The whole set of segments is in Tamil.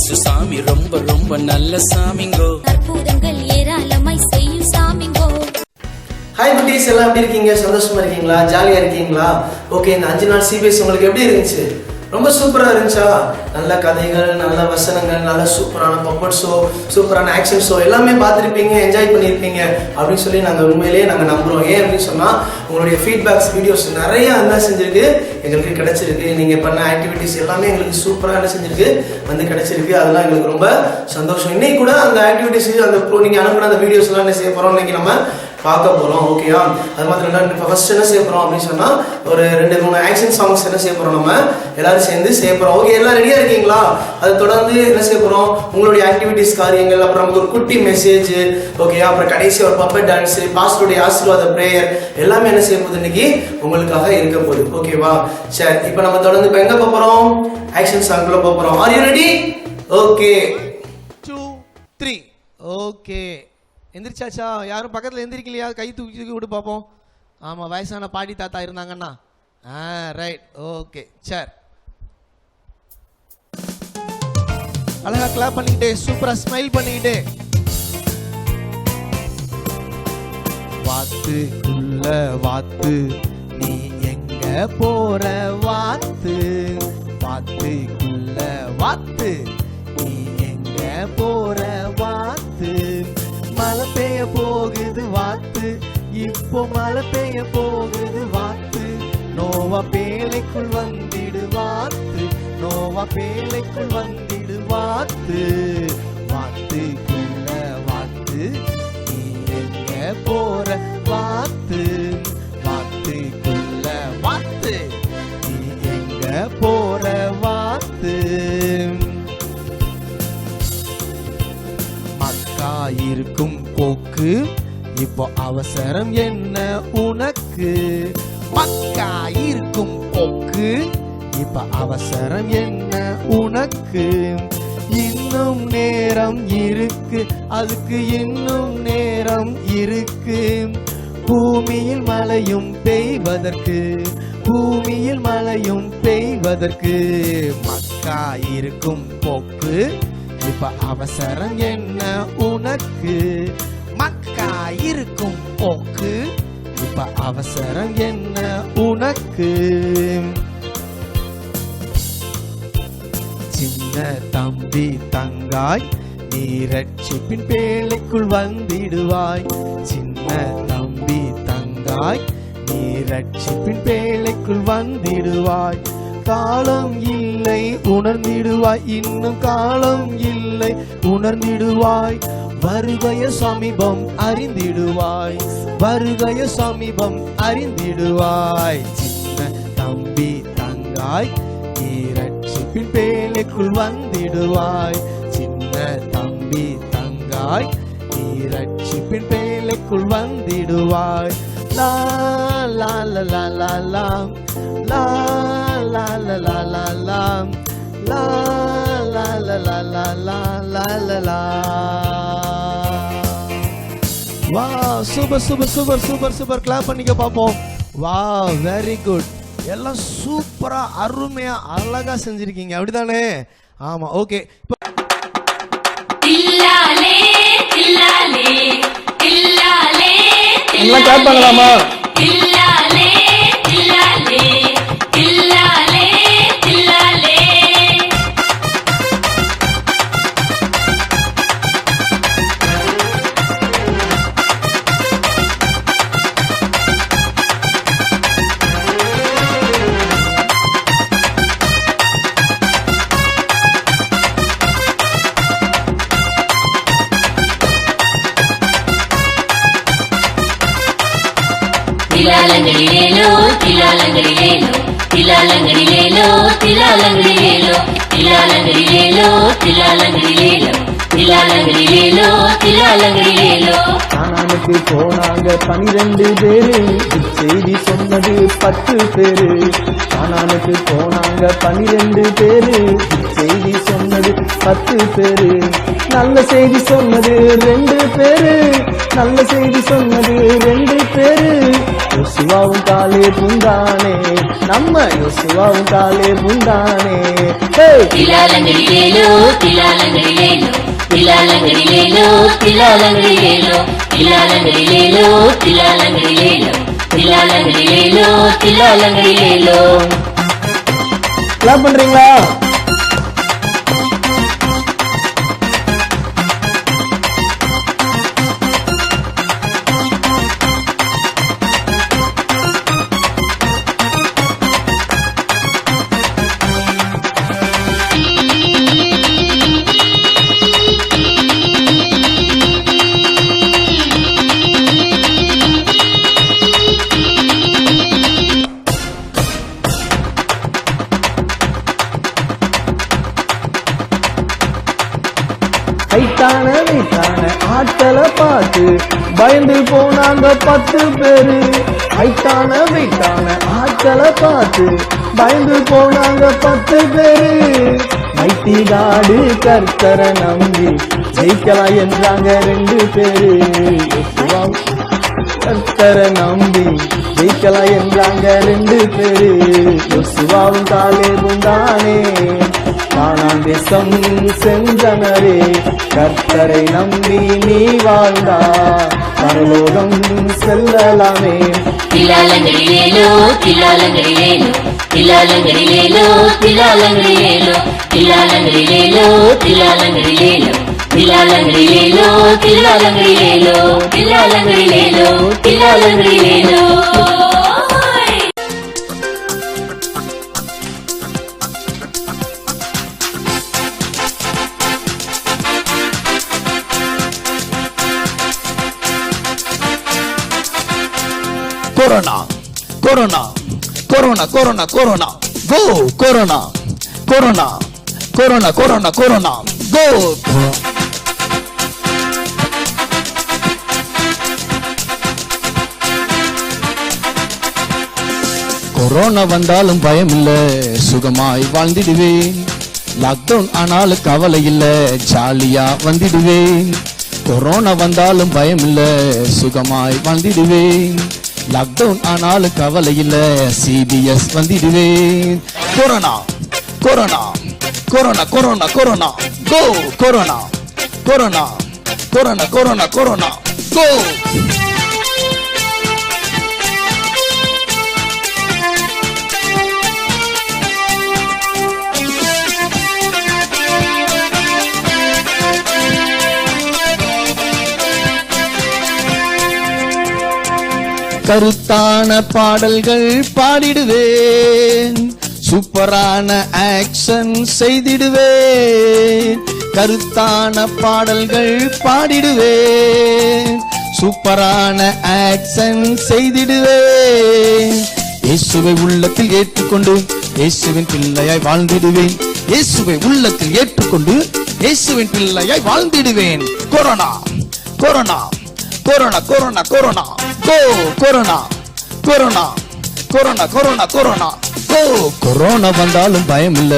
இயேசு சாமி ரொம்ப ரொம்ப நல்ல சாமிங்கோ, அற்புதங்கள் ஏராளமாய் செய்யும் சாமிங்கோ. ஹாய் குட்டீஸ், எல்லாம் எப்படி இருக்கீங்க? சந்தோஷமா இருக்கீங்களா? ஜாலியா இருக்கீங்களா? ஓகே, இந்த 5 நாள் சிபிஎஸ் உங்களுக்கு எப்படி இருந்துச்சு? ரொம்ப சூப்பராக இருந்துச்சா? நல்ல கதைகள், நல்ல வசனங்கள், நல்ல சூப்பரான பப்பட் ஷோ, சூப்பரான ஆக்ஷன் ஷோ எல்லாமே பார்த்துருப்பீங்க, என்ஜாய் பண்ணியிருப்பீங்க அப்படின்னு சொல்லி நாங்கள் உண்மையிலேயே நாங்கள் நம்புகிறோம். ஏன் அப்படின்னு சொன்னால் உங்களுடைய ஃபீட்பேக்ஸ் வீடியோஸ் நிறையா என்ன செஞ்சுருக்கு எங்களுக்கு கிடைச்சிருக்கு. நீங்கள் பண்ண ஆக்டிவிட்டிஸ் எல்லாமே எங்களுக்கு சூப்பராக என்ன செஞ்சுருக்கு வந்து கிடைச்சிருக்கு. அதெல்லாம் எங்களுக்கு ரொம்ப சந்தோஷம். இன்னைக்கு கூட அந்த ஆக்டிவிட்டிஸ் அந்த நீங்கள் அனுப்பின அந்த வீடியோஸ்லாம் என்ன செய்ய போகிறோம் இன்னைக்கு நம்ம பார்க்க போகிறோம். ஓகேயா? அது மாதிரி இல்லை, இப்போ ஃபர்ஸ்ட் என்ன செய்ய போகிறோம் அப்படின்னு சொன்னால் ஒரு 2-3 ஆக்ஷன் சாங்ஸ் என்ன செய்ய போகிறோம், நம்ம எல்லாரும் சேர்ந்து செய்ய போகிறோம். ஓகே, எல்லாம் ரெடியாக இருக்கீங்களா? அதை தொடர்ந்து என்ன செய்ய போகிறோம், உங்களுடைய ஆக்டிவிட்டிஸ் காரியங்கள், அப்புறம் நமக்கு ஒரு குட்டி மெசேஜ், ஓகேயா, அப்புறம் கடைசி ஒரு பப்பட் டான்ஸு, பாஸ்டருடைய ஆசீர்வாத பிரேயர் எல்லாமே என்ன செய்ய போகுது இன்னைக்கு உங்களுக்காக இருக்க போகுது. ஓகேவா? சரி, இப்போ நம்ம தொடர்ந்து இப்போ எங்கே போகிறோம்? ஆக்ஷன் சாங்குள்ள போகிறோம். Are you ready? Okay, 2 3. Okay, எந்திரிச்சாச்சா? யாரும் பக்கத்தில் எந்திரிக்கலையா? கை தூக்கி விட்டு பார்ப்போம். ஆமாம், வயசான பாட்டி தாத்தா இருந்தாங்கன்னா ரைட். ஓகே, சரி, அழகா கிளாப் பண்ணிக்கிட்டே, சூப்பரா ஸ்மைல் பண்ணிக்கிட்டே. வாத்துக்குள்ள வாத்து நீ எங்க போற வாத்து, வாத்துக்குள்ள வாத்து நீ எங்க போற வாத்து, மழை பெய்ய போகுது வாத்து, இப்போ மழை பெய்ய போகுது வாத்து, நோவா பேலைக்குள் வந்திடு வாத்து, நோவா பேலைக்குள் வந்திடு வாத்து, வாத்துக்குள்ள வாத்து நீ எங்க போற வாத்து, வாத்துக்குள்ள வாத்து நீ எங்க போற வாத்து. இருக்கும் போக்கு இப்போ அவசரம் என்ன உனக்கு, மக்கா இருக்கும் போக்கு இப்ப அவசரம் என்ன உனக்கு, இன்னும் நேரம் இருக்கு, அதுக்கு இன்னும் நேரம் இருக்கு, பூமியில் மழையும் பெய்வதற்கு, பூமியில் மழையும் பெய்வதற்கு, மக்கா இருக்கும் போக்கு இப்ப அவசரம் என்ன உனக்கு, மக்கா இருக்கும் போக்கு இப்ப அவசரம் என்ன உனக்கு. சின்ன தம்பி தங்காய் நீ ரட்சிப்பின் பேழைக்குள் வந்திடுவாய், சின்ன தம்பி தங்காய் நீ ரட்சிப்பின் பேழைக்குள் வந்திடுவாய், காலம் இல்லை உணர்ந்திடுவாய், இன்னும் காலம் இல்லை உணர்ந்திடுவாய், வருகைய சமீபம் அறிந்திடுவாய், வருகைய சமீபம் அறிந்திடுவாய், சின்ன தம்பி தங்காய் நீ ரட்சிப்பின் பேழைக்குள் வந்திடுவாய், சின்ன தம்பி தங்காய் நீ ரட்சிப்பின் பேழைக்குள் வந்திடுவாய். லா லா லா லா லா லா லா la la la la la la la la la la la la la la. Wow, super super super super super clap பண்ணிக்க பாப்போம். Wow, very good. எல்லாம் சூப்பரா அருமையா அழகா செஞ்சிருக்கீங்க, அப்படிதானே? ஆமா, ஓகே. தில்லாலே தில்லாலே தில்லாலே எல்லாம் கிளாப் பண்ணலாமா? தில்லாலே தில்லாலே தில்லாலே தில்லாலே. திலாலங்களிலேலோ திலாலங்களிலேலோ திலாலங்களிலேலோ திலாலங்களிலேலோ திலாலங்களிலேலோ திலாலங்களிலேலோ திலாலங்களிலேலோ திலாலங்களிலேலோ. கானானுக்கு போனாங்க 12 பேரு, செய்தி சொன்னது 10 பேரு. கானானுக்கு போனாங்க 12 பேரு, செய்தி சொன்னது 10 பேரு. நல்ல செய்தி சொன்னது 2 பேரு. நல்ல செய்தி சொன்னது 2 பேரு. யோசுவாவும் காலேபும் தானே, நம்ம யோசுவாவும் காலேபும் தானே. திலாலங்கடிலேலோ திலாலங்கடிலேலோ திலாலங்கடிலேலோ திலாலங்கடிலேலோ திலாலங்கடிலேலோ திலாலங்கடிலேலோ திலாலங்கடிலேலோ திலாலங்கடிலேலோ. கிளாப் பண்றீங்களா? கைத்தான வீட்டான ஆட்களை பார்த்து பயந்து போனாங்க 10 பேரு. கைத்தான வீட்டான ஆட்களை பார்த்து பயந்து போனாங்க 10 பேரு. மைட்டி காடு கர்த்தரை நம்பி ஜெயிக்கலாம் என்றாங்க 2 பேரு. கர்த்தரை நம்பி ஜெயிக்கலாம் என்றாங்க 2 பேரு. யோசுவாவும் காலேபும் தானே, கானான் தேசம் சென்றனரே. கர்த்தரை நம்பி நீ வாழ்ந்தா பரலோகம் செல்லலாமே. திலாலங்கடிலேலோ திலாலங்கடிலேலோ திலாலங்கடிலேலோ திலாலங்கடிலேலோ திலாலங்கடிலேலோ திலாலங்கடிலேலோ திலாலங்கடிலேலோ திலாலங்கடிலேலோ திலாலங்கடிலேலோ திலாலங்கடிலேலோ. Corona, Corona, Corona, Corona, Corona, go, Corona, Corona, Corona, Corona, Corona, go. Corona வந்தாலும் பயம் இல்ல, சுகமாய் வாழ்ந்திடுவேன். லாக்டவுன் ஆனாலும் கவலை இல்ல, ஜாலியா வந்திடுவேன். கொரோனா வந்தாலும் பயம் இல்ல, சுகமாய் வாழ்ந்திடுவேன். லாக்டவுன் ஆனாலும் கவலை இல்ல, CBS வந்திடுவேன். Corona corona corona corona corona go, corona corona corona corona corona go. கருத்தான பாடல்கள் பாடிடுவேன், சூப்பரான ஆக்ஷன் செய்திடுவேன். கருத்தான பாடல்கள் பாடிடுவேன், சூப்பரான ஆக்ஷன் செய்திடுவேன். இயேசுவை உள்ளத்தில் ஏற்றுக்கொண்டு இயேசுவின் பிள்ளையாய் வாழ்ந்திடுவேன். இயேசுவை உள்ளத்தில் ஏற்றுக்கொண்டு இயேசுவின் பிள்ளையாய் வாழ்ந்திடுவேன். Corona corona corona corona corona go, corona corona corona corona corona go. Corona வந்தாலும் பயம் இல்ல,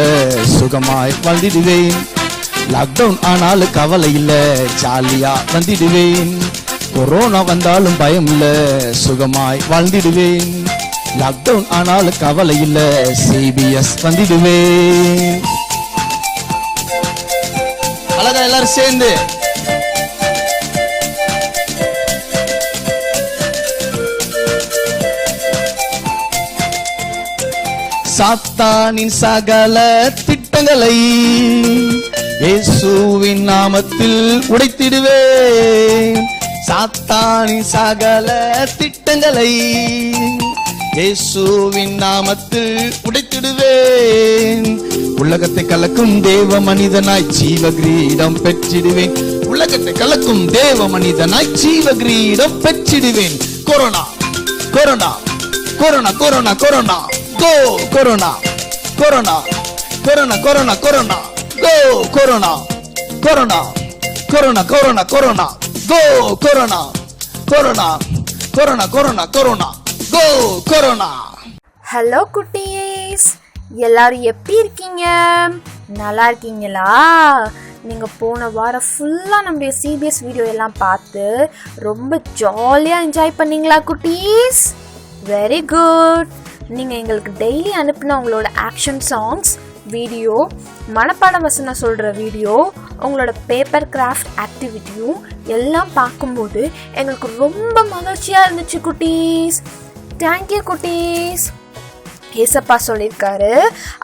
சுகமாய் வாழ்ந்திடுவேன். லாக்டவுன் ஆனாலும் கவலை இல்ல, ஜாலியா வந்திடுவேன். கொரோனா வந்தாலும் பயம் இல்ல, சுகமாய் வாழ்ந்திடுவேன். லாக்டவுன் ஆனாலும் கவலை இல்ல, CBS வந்திடுவேன். அழகா எல்லாரும் சேர்ந்து சாத்தானின் சகல திட்டங்களை இயேசுவின் நாமத்தில் உடைத்திடுவேன். சாத்தானின் சகல திட்டங்களை இயேசுவின் நாமத்தில் உடைத்திடுவேன். உலகத்தை கலக்கும் தேவ மனிதனாய் ஜீவ கிரீடம் பெற்றிடுவேன். உலகத்தை கலக்கும் தேவ மனிதனாய் ஜீவ கிரீடம் பெற்றிடுவேன். Corona corona corona corona corona go, corona corona corona corona corona go, corona corona corona corona corona go, corona corona corona corona corona go, corona. Hello குட்டீஸ், எல்லாரும் எப்படி இருக்கீங்க? நல்லா இருக்கீங்களா? நீங்கள் போன வாரம் ஃபுல்லாக நம்முடைய சிபிஎஸ் வீடியோ எல்லாம் பார்த்து ரொம்ப ஜாலியாக என்ஜாய் பண்ணீங்களா குட்டீஸ்? Very good. நீங்கள் எங்களுக்கு டெய்லி அனுப்பின உங்களோட ஆக்ஷன் சாங்ஸ் வீடியோ, மனப்பாட வசனம் சொல்கிற வீடியோ, உங்களோட பேப்பர் கிராஃப்ட் ஆக்டிவிட்டியும் எல்லாம் பார்க்கும்போது எங்களுக்கு ரொம்ப மகிழ்ச்சியாக இருந்துச்சு குட்டீஸ். தேங்க்யூ குட்டீஸ். ஏசப்பா சொல்லியிருக்காரு,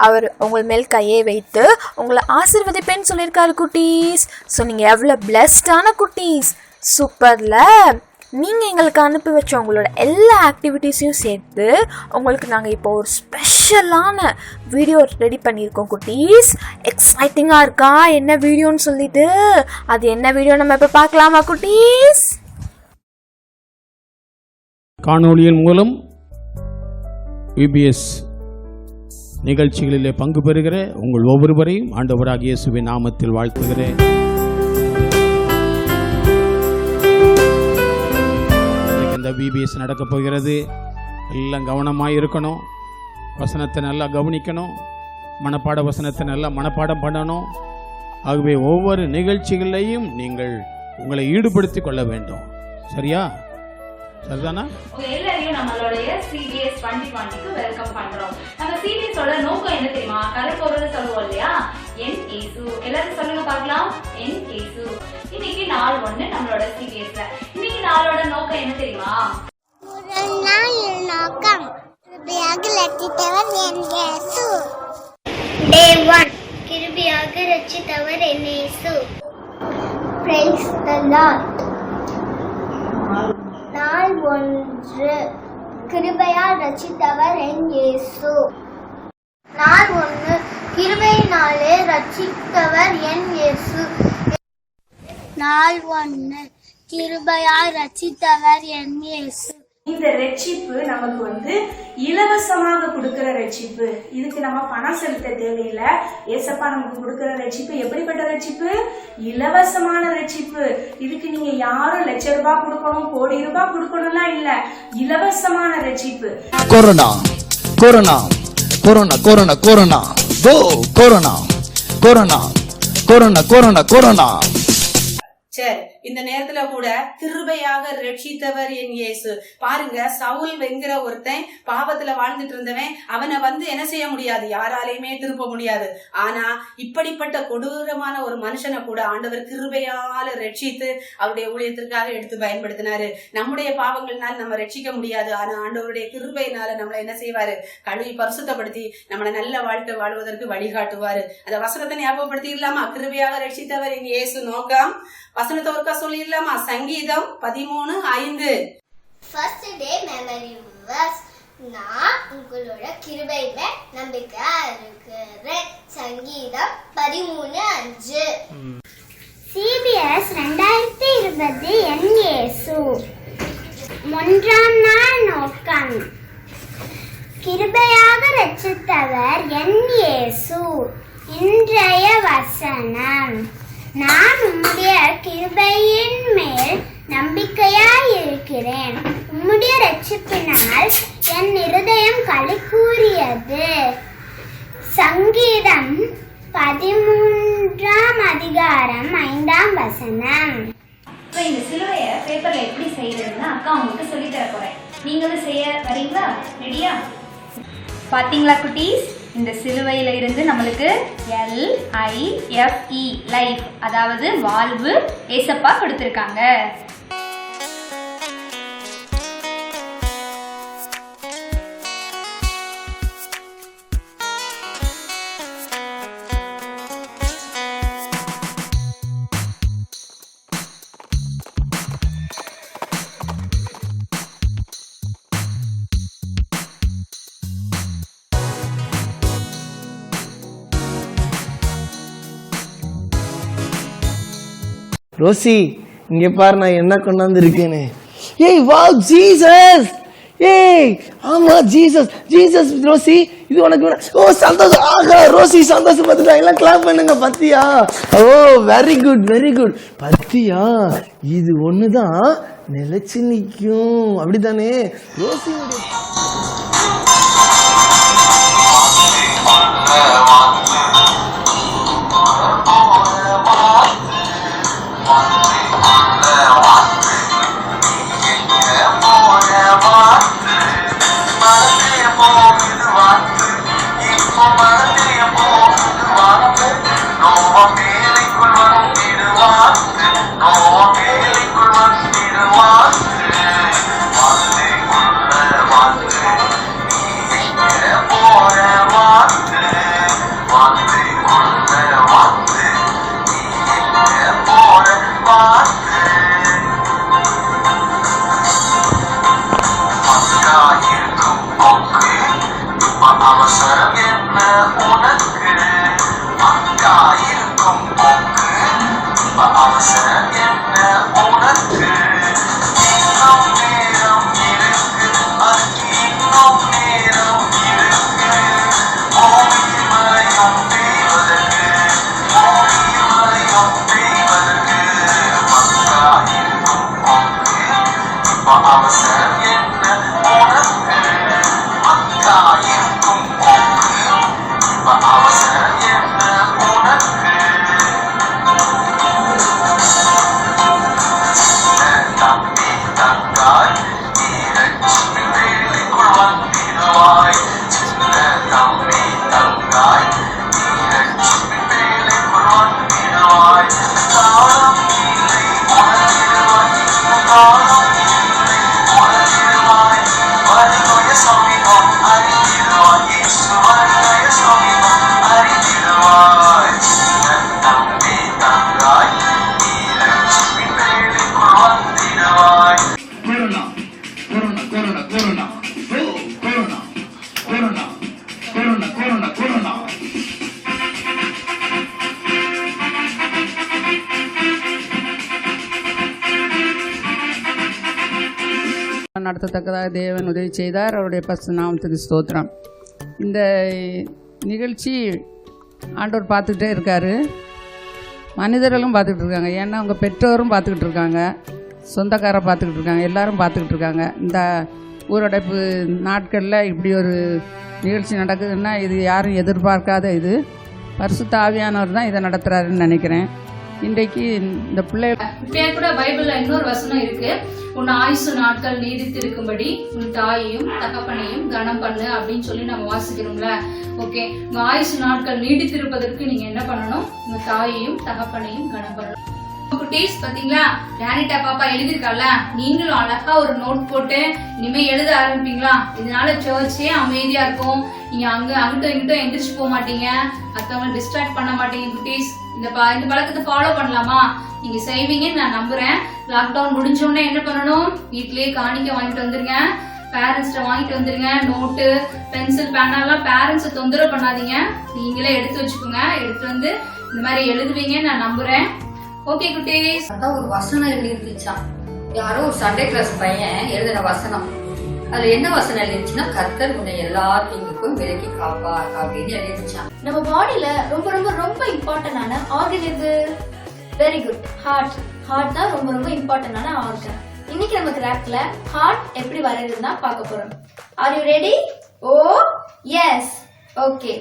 அவர் உங்கள் மேல் கையை வைத்து உங்களை ஆசீர்வதிப்பேன்னு சொல்லியிருக்காரு குட்டீஸ். ஸோ நீங்கள் எவ்வளோ பிளெஸ்டான குட்டீஸ். சூப்பரில். நீங்கள் எங்களுக்கு அனுப்பி வச்ச உங்களோட எல்லா ஆக்டிவிட்டீஸையும் சேர்த்து உங்களுக்கு நாங்கள் இப்போ ஒரு ஸ்பெஷலான வீடியோ ரெடி பண்ணியிருக்கோம் குட்டீஸ். எக்ஸைட்டிங்காக இருக்கா என்ன வீடியோன்னு சொல்லிட்டு? அது என்ன வீடியோ நம்ம இப்போ பார்க்கலாமா குட்டீஸ்? காணொளியின் மூலம் விபிஎஸ் நிகழ்ச்சிகளிலே பங்கு பெறுகிற உங்கள் ஒவ்வொருவரையும் ஆண்டவராகிய இயேசுவின் நாமத்தில் வாழ்த்துகிறேன். இந்த விபிஎஸ் நடக்கப் போகிறது. எல்லாம் கவனமாக இருக்கணும். வசனத்தை நல்லா கவனிக்கணும். மனப்பாட வசனத்தை நல்லா மனப்பாடம் பண்ணணும். ஆகவே ஒவ்வொரு நிகழ்ச்சிகளையும் நீங்கள் உங்களை ஈடுபடுத்திக் கொள்ள வேண்டும். சரியா? சரிதானா? எல்லாரையும் நம்மளுடைய சிபிஎஸ் 2020க்கு வெல்கம் பண்றோம். நம்ம சிபிஎஸ் ஓட நோக்கம் என்ன தெரியுமா? கருப்பொருள் சொல்லுவோம் இல்லையா, என் இயேசு. எல்லாரும் சொல்லுங்க பார்க்கலாம், என் இயேசு. இன்னைக்கு நாள் 1 நம்மளோட சிபிஎஸ்ல. இன்னைக்கு நாளோட நோக்கம் என்ன தெரியுமா? நோக்கம் கிருபையாக ரட்சித்தவர் என் இயேசு. டே 1 கிருபையாக ரட்சித்தவர் என் இயேசு. Praise the Lord. நாள் 1 கிருபையால் ரட்சித்தவர் என் இயேசு. நாள் 1 கிருபையினாலே ரட்சித்தவர் என் இயேசு. நாள் 1 கிருபையால் ரட்சித்தவர் என் இயேசு. இந்த ரட்சிப்பு நமக்கு இலவசமாக கொடுக்கிற ரட்சிப்பு. இதுக்கு நம்ம பணம் செலுத்த தேவையில்லை. ஏசப்பா நமக்கு கொடுக்கிற ரட்சிப்பு எப்படிப்பட்ட ரட்சிப்பு? இலவசமான ரட்சிப்பு. இதுக்கு நீங்க யாரும் லட்சம் ரூபாய் கொடுக்கணும், கோடி ரூபாய் கொடுக்கணும்லாம் இல்ல. இலவசமான ரட்சிப்பு. Corona corona corona corona corona go corona corona corona corona corona. சரி, இந்த நேரத்துல கூட கிருபையாக ரட்சித்தவர் என் இயேசு. பாருங்க, சவுல் என்கிற ஒருத்தன் பாவத்துல வாழ்ந்துட்டு இருந்தவன். அவனை என்ன செய்ய முடியாது, யாராலையுமே திருப்ப முடியாது. ஆனா இப்படிப்பட்ட கொடூரமான ஒரு மனுஷனை கூட ஆண்டவர் கிருபையால ரட்சித்து அவருடைய ஊழியத்திற்காக எடுத்து பயன்படுத்தினாரு. நம்முடைய பாவங்கள்னால நம்ம ரட்சிக்க முடியாது. ஆனா ஆண்டவருடைய கிருபையினால நம்மளை என்ன செய்வாரு? கழுவி பரிசுத்தப்படுத்தி நம்மளை நல்ல வாழ்க்கை வாழ்வதற்கு வழிகாட்டுவாரு. அந்த வசனத்தை ஞாபகப்படுத்திடலாமா? கிருபையாக ரட்சித்தவர் என் இயேசு நோக்கம். வசனத்தை ஒருக்கா சொல்லிடலாமா? சங்கீதம் 13:5. First day memory verse. நான் உங்களோட கிருபையில நம்பிக்கை இருக்கிறேன். சங்கீதம் 13:5. சிபிஎஸ் 2020 என் இயேசு. 1ஆம் நாள் நோக்கம் கிருபையாக ரட்சித்தவர் என் இயேசு. இன்றைய வசனம், நான் உம்முடைய கிருபையின் மேல் நம்பிக்கையாய் இருக்கிறேன். உம்முடைய ரட்சிப்பினால் என் இருதயம் களி கூறியது. சங்கீதம் 13ஆம் அதிகாரம் 5ஆம் வசனம். இந்த சிலுவையை பேப்பர்ல எப்படி செய்யறதுன்னு அக்கா உங்களுக்கு சொல்லி தர போறேன். நீங்களும் செய்ய வரீங்களா? ரெடியா? பாத்தீங்களா குட்டீஸ்? இந்த சிலுவையில இருந்து நம்மளுக்கு LIFE லைஃப், அதாவது வாழ்வு ஏசப்பா கொடுத்திருக்காங்க. ரோசி, இங்க பாரு நான் என்ன கொண்டாந்து இருக்கேன்னு. ஏய் வாவ், ஜீசஸ். ஏய் ஆமா, ஜீசஸ் ஜீசஸ். ரோசி, இது உனக்கு ஓ சந்தோஷம். ஆகா ரோசி, சந்தோஷம் பார்த்துட்டா. எல்லாம் கிளாப் பண்ணுங்க. பத்தியா? ஓ வெரி குட் வெரி குட். பத்தியா, இது ஒண்ணுதான் நிலைச்சு நிற்கும். அப்படித்தானே ரோசி? எல்லாம் நடத்தத்தக்கதாக தேவன் உதவி செய்தார். அவருடைய பரிசுத்த நாமத்துக்கு ஸ்தோத்திரம். இந்த நிகழ்ச்சி ஆண்டவர் பார்த்துக்கிட்டே இருக்கார், மனிதர்களும் பார்த்துக்கிட்டு இருக்காங்க. ஏன்னா அவங்க பெற்றோரும் பார்த்துக்கிட்டு இருக்காங்க, சொந்தக்காரை பார்த்துக்கிட்டு இருக்காங்க, எல்லாரும் பார்த்துக்கிட்டு இருக்காங்க. இந்த ஊரடைப்பு நாட்களில் இப்படி ஒரு நிகழ்ச்சி நடக்குதுன்னா இது யாரும் எதிர்பார்க்காத இது. பரிசுத்த ஆவியானவர் தான் இதை நடத்துகிறாருன்னு நினைக்கிறேன். இன்றைக்கு இந்த இப்படியே கூட பைபிள்ல இன்னொரு வசனம் இருக்கு, உன் ஆயுசு நாட்கள் நீடித்து இருக்கும்படி உன் தாயையும் தகப்பனையும் கனம் பண்ணு அப்படின்னு சொல்லி நம்ம வாசிக்கிறோம்ல. ஓகே, உங்க ஆயுசு நாட்கள் நீடித்து இருப்பதற்கு நீங்க என்ன பண்ணணும்? உங்க தாயையும் தகப்பனையும் கனம் பண்ணணும். குட்டீஸ் பாத்தீங்களா, டேனிட்டா பாப்பா எழுதிருக்கால, நீங்களும் அழகா ஒரு நோட் போட்டு இனிமே எழுத ஆரம்பிப்பீங்களா? இதனால சர்ச்சே அமைதியா இருக்கும். நீங்க அங்கிட்டும் இங்கிட்டும் எந்திரிச்சு போக மாட்டீங்க, மத்தவங்க டிஸ்ட்ராக்ட் பண்ண மாட்டீங்க. குட்டீஸ் இந்த பழக்கத்தை ஃபாலோ பண்ணலாமா? நீங்க செய்வீங்கன்னு நான் நம்புறேன். லாக்டவுன் முடிஞ்சோடனே என்ன பண்ணணும்? வீட்லயே காணிக்க வாங்கிட்டு வந்துருங்க, பேரண்ட்ஸ்ட வாங்கிட்டு வந்துருங்க. நோட்டு, பென்சில், பேனாலாம் பேரண்ட்ஸை தொந்தரவு பண்ணாதீங்க, நீங்களே எடுத்து வச்சுக்கோங்க. எடுத்து வந்து இந்த மாதிரி எழுதுவீங்கன்னு நான் நம்புறேன். ஓகே குட்டீஸ். அதான் ஒரு வசனம் எழுதிருந்துச்சான், யாரோ ஒரு சண்டே கிளாஸ் பையன் எழுதின வசனம். அதுல என்ன வசனம் எழுதிருச்சுன்னா, கர்த்தர் உன்னை எல்லா தீங்குக்கும் விலக்கி காப்பார் அப்படின்னு எழுதிருச்சான். நம்ம பாடியில ரொம்ப ரொம்ப ரொம்ப இம்பார்ட்டன்டான ஆர்கன் எது? Very good, heart. ஹார்ட் தான் ரொம்ப ரொம்ப இம்பார்ட்டன்டான ஆர்கன். இன்னைக்கு நம்ம கிராஃப்ட்ல ஹார்ட் எப்படி வரையறதுன்னா பார்க்க போறோம். Are you ready? Oh yes, okay.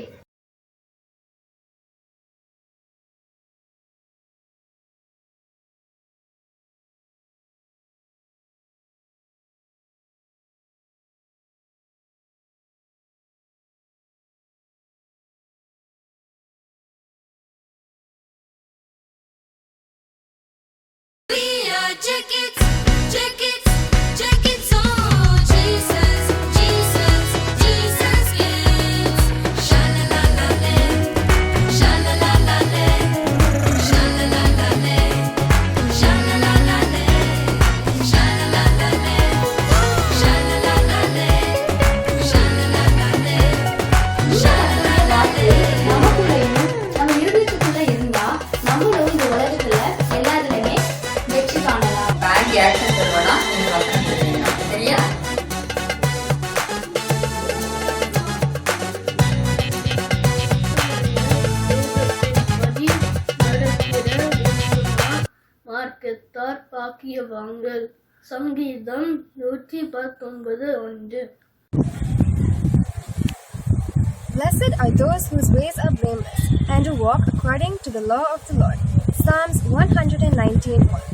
மார்க்கத்தார் பாக்கியவான்கள். சங்கீதம் 119:1. Blessed are those whose ways are blameless, and who walk according to the law of the Lord. Psalms 119:1.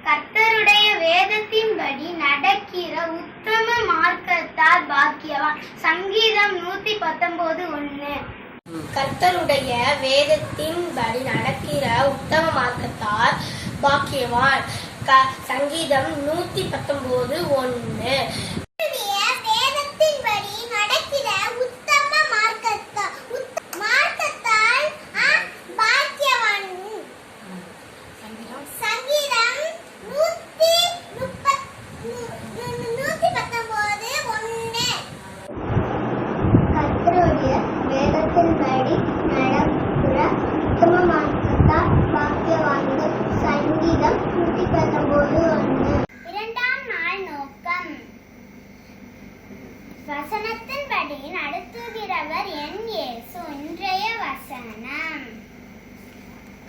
கர்த்தருடைய வேதத்தின்படி நடக்கிற உத்தம மார்க்கத்தார் பாக்கியவான். சங்கீதம் 119:1. கர்த்தருடைய வேதத்தின்படி நடக்கிற உத்தம மார்க்கத்தார் பாக்கியவான். சங்கீதம் 119:1. வேதத்தின்படி நடக்கிற உத்தம மார்க்கத்தார் பாக்கியவான். சங்கீதம் 119:1. கர்த்தருடைய வேதத்தின்படி நடக்கிற உத்தம மார்க்கத்தார் பாக்கியவான்கள். சங்கீதம் 119:1. இரண்டாம் நாள் நோக்கம். வசனத்தின்படி நடத்துகிறவர் என் இயேசு. இன்றைய வசனம்.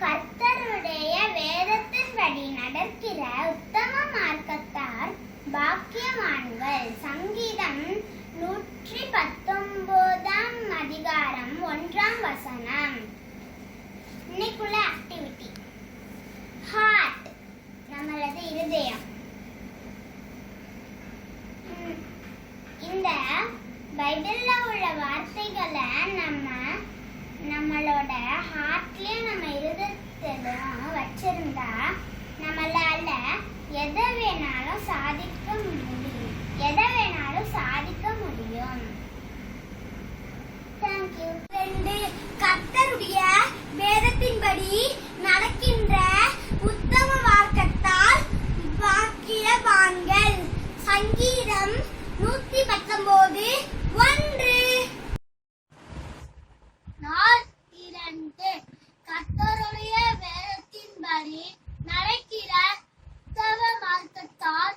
கர்த்தருடைய வேதத்தின்படி நடக்கிற உத்தம மார்க்கத்தார் பாக்கியவான்கள். சங்கீதம் 119:1. இன்னைக்குள்ள ஆக்டிவிட்டி. ஹார்ட், நம்மளது இருதயம். இந்த பைபிள்ல உள்ள வார்த்தைகளை நம்மளோட ஹார்ட்லயே நம்ம இருதயத்திலும் வச்சிருந்தா நம்மளால எதை வேணாலும் சாதிக்க முடியும். தேங்க்யூ. 2. கர்த்தருடைய வேதத்தின்படி நடக்கின்ற உத்தம மார்க்கத்தார் பாக்கியவான்கள். சங்கீதம் 119:1. நாள் 2. கர்த்தருடைய வேதத்தின்படி நடக்கிற உத்தம மார்க்கத்தார்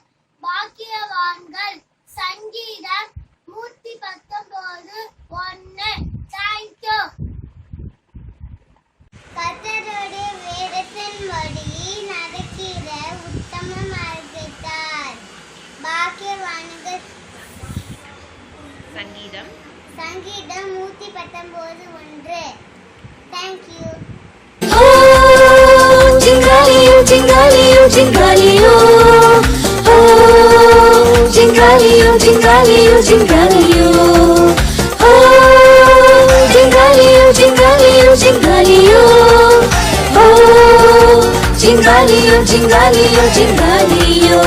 சங்கீதம் சங்கீதம் 119:1. Thank you. Jingalio, jingalio, jingalio. Oh, jingalio, jingalio, jingalio. Oh, jingalio, jingalio, jingalio. Oh, jingalio, jingalio, jingalio.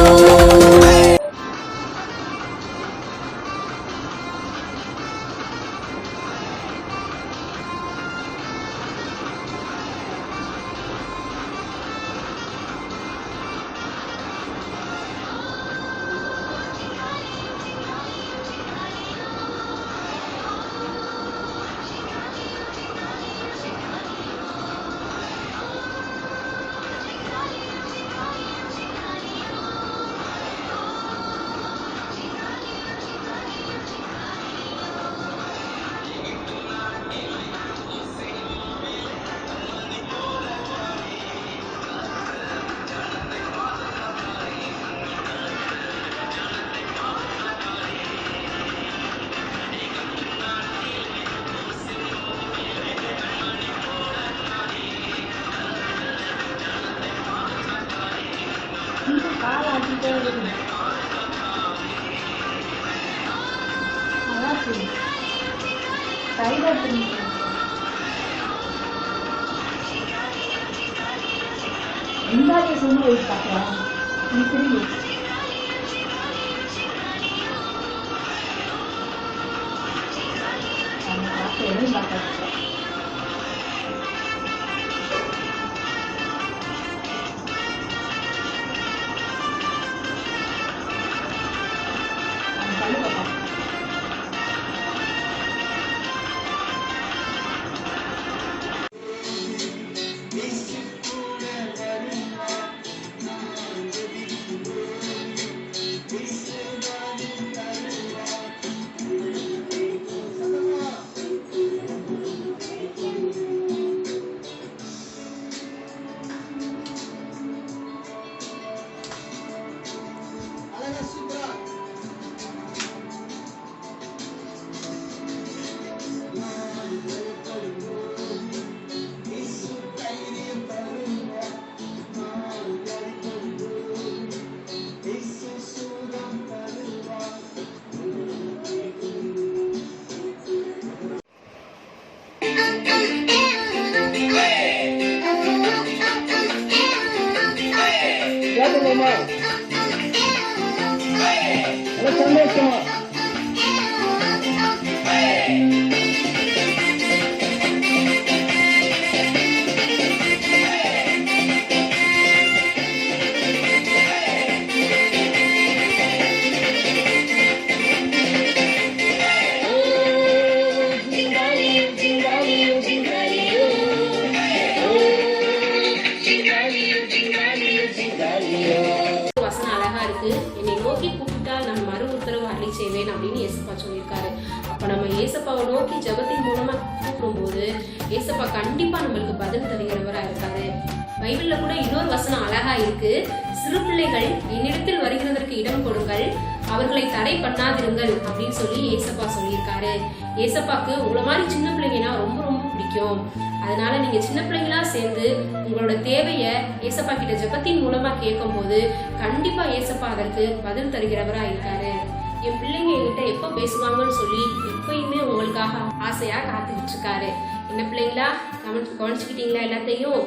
வசனம் அழகா இருக்கு. என்னை நோக்கி கூப்பிட்டால் நான் மறு உத்தரவு அருளி செய்வேன் அப்படின்னு ஏசப்பா சொல்லியிருக்காரு. அப்ப நம்ம ஏசப்பாவை நோக்கி ஜெபத்தின் மூலமா கூப்பிடும் போது ஏசப்பா கண்டிப்பா நம்மளுக்கு பதில் தருகிறவரா இருக்காரு. பைபிள்ல கூட இன்னொரு வசனம் அழகா இருக்கு. சிறு பிள்ளைகள் என்னிடத்தில் வருகிறதற்கு இடம் கொடுங்கள், அவர்களை தடை பண்ணாதிருங்கள் அப்படின்னு சொல்லி ஏசப்பா சொல்லியிருக்காரு. ஏசப்பாக்கு உங்களை மாதிரி சின்ன பிள்ளைங்கன்னா ரொம்ப ரொம்ப பிடிக்கும். அதனால நீங்க சின்ன பிள்ளைங்களா சேர்ந்து உங்களோட தேவைய ஏசப்பா கிட்ட ஜெபத்தின் மூலமா கேட்கும் போது கண்டிப்பா ஏசப்பா அதற்கு பதில் தருகிறவரா இருக்காரு. என் பிள்ளைங்க என்கிட்ட எப்ப பேசுவாங்கன்னு சொல்லி எப்பயுமே உங்களுக்காக ஆசையா காத்துக்கிட்டு இருக்காரு. என்ன பிள்ளைங்களா, கவனிச்சுக்கிட்டீங்களா எல்லாத்தையும்?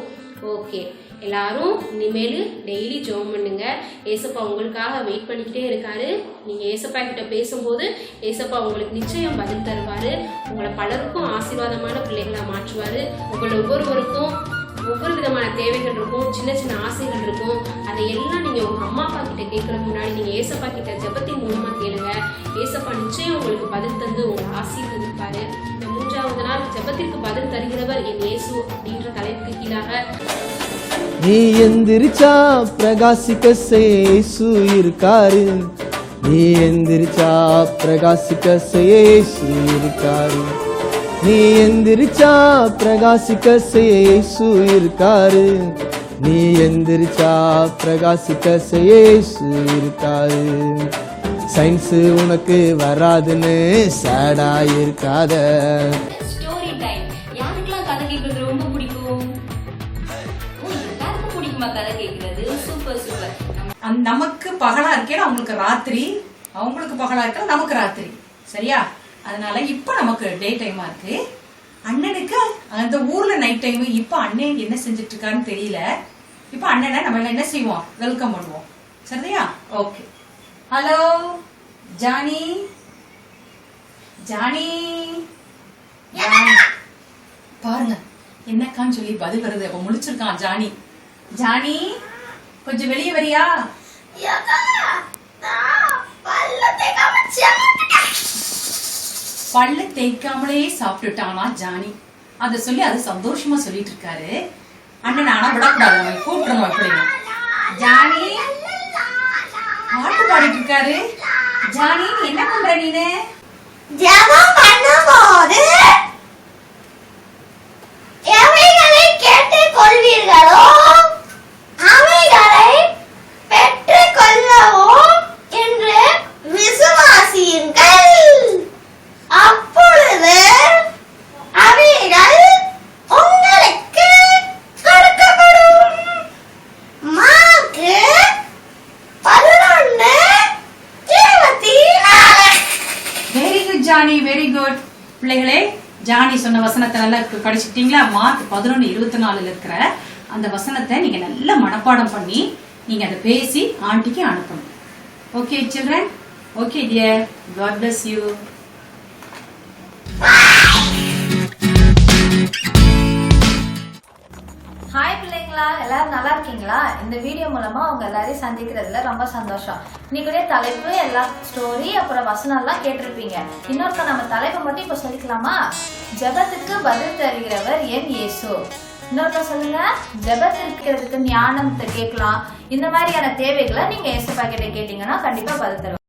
ஓகே, எல்லாரும் இனிமேல் டெய்லி ஜெபம் பண்ணுங்க. ஏசப்பா உங்களுக்காக வெயிட் பண்ணிக்கிட்டே இருக்காரு. நீங்க ஏசப்பா கிட்ட பேசும்போது ஏசப்பா உங்களுக்கு நிச்சயம் பதில் தருவாரு. உங்களை பலருக்கும் ஆசீர்வாதமான பிள்ளைகளா மாற்றுவாரு. உங்களை ஒவ்வொருவருக்கும் ஒவ்வொரு விதமான தேவைகள் இருக்கும், சின்ன சின்ன ஆசைகள் இருக்கும். அதையெல்லாம் நீங்க உங்க அம்மா அப்பா கிட்ட கேட்கறதுக்கு முன்னாடி நீங்க ஏசப்பா கிட்ட ஜெபத்தின் மூலமா கேளுங்க. ஏசப்பா நிச்சயம் உங்களுக்கு பதில் தந்து உங்களை ஆசீர்வதிப்பாரு. மூன்றாவது நாள் ஜெபத்திற்கு பதில் தருகிறவர் என் இயேசு அப்படின்ற தலைப்புக்கு கீழாக நீ எந்திரிச்சா பிரகாசிக்க இயேசு இருக்காரு. நீ எந்திரிச்சா பிரகாசிக்க இயேசு இருக்காரு. நீ எந்திரிச்சா பிரகாசிக்க இயேசு இருக்காரு. நீ எந்திரிச்சா பிரகாசிக்க இயேசு இருக்காரு. சயின்ஸு உனக்கு வராதுன்னு சேடா இருக்காத. Story time. யாருக்கெல்லாம் கதை கேட்கறது ரொம்ப பிடிக்கும்? எல்லாருக்கும் பிடிக்குமா கதை கேட்கறது? Super super. நமக்கு பகலா இருக்கேன், அவங்களுக்கு ராத்திரி, அவங்களுக்கு பகலா இருக்க நமக்கு ராத்திரி. சரியா? அதனால இப்ப நமக்கு டே டைமா இருக்கு. அண்ணனுக்கு அந்த ஊர்ல நைட் டைம். இப்ப அண்ணன் என்ன செஞ்சுட்டு இருக்கான்னு தெரியல. இப்ப அண்ணனை நம்ம என்ன செய்வோம்? வெல்கம் பண்ணுவோம். சரியா? ஓகே. Hello Johnny. ஜானி பாருங்க என்னக்கான்னு சொல்லி பதில் வருது. அப்ப முழிச்சிருக்கான் ஜானி. ஜானி கொஞ்சம் வெளியே வரியா? பல்ல தேய்க்காமலே சாப்பிட்டுட்டானா ஜானி. அத சொல்லி அது சந்தோஷமா சொல்லிட்டு இருக்காரு. அண்ணன் ஆனா விடக்கூடாது, நம்ம கூப்பிடணும். அப்படின்னு ஜானி பாட்டு பாடிட்டு இருக்காரு. ஜானி என்ன பண்ற நீனு? ஜெபம் பண்ணும்போது எவைகளை கேட்டுக் கொள்வீர்களோ அவைகளை பெற்றுக் கொள்ளவும் என்று விசுவாசியுங்கள். அப்பொழுது அவைகள் உங்களுக்கு கொடுக்கப்படும். Mark 11:24. Very good Johnny, very good. பிள்ளைகளே, ஜானி சொன்ன வசனத்தை நல்லா படிச்சுட்டீங்களா? மார்க் 11:24 இருக்கிற அந்த வசனத்தை நீங்க நல்லா மனப்பாடம் பண்ணி நீங்க அதை பேசி ஆண்டிக்கு அனுப்பணும். Okay children? Okay dear. God bless you. Hi பிள்ளைங்களா, எல்லாரும் நல்லா இருக்கீங்களா? இந்த வீடியோ மூலமா உங்க எல்லாரையும் சந்திக்கிறதுல ரொம்ப சந்தோஷம். இன்னைக்குடைய தலைப்பு எல்லாம் ஸ்டோரி அப்புறம் வசனம் எல்லாம் கேட்டிருப்பீங்க. இன்னொருக்க நம்ம தலைப்பு மட்டும் இப்ப சொல்லிக்கலாமா? ஜெபத்துக்கு பதில் தருகிறவர் என் இயேசு. இன்னொருக்க சொல்லுங்க. ஜெபத்திற்கு ஞானத்தை கேட்கலாம். இந்த மாதிரியான தேவைகளை நீங்க இயேசுப்பா கிட்ட கேட்டீங்கன்னா கண்டிப்பா பதில் தருவாங்க.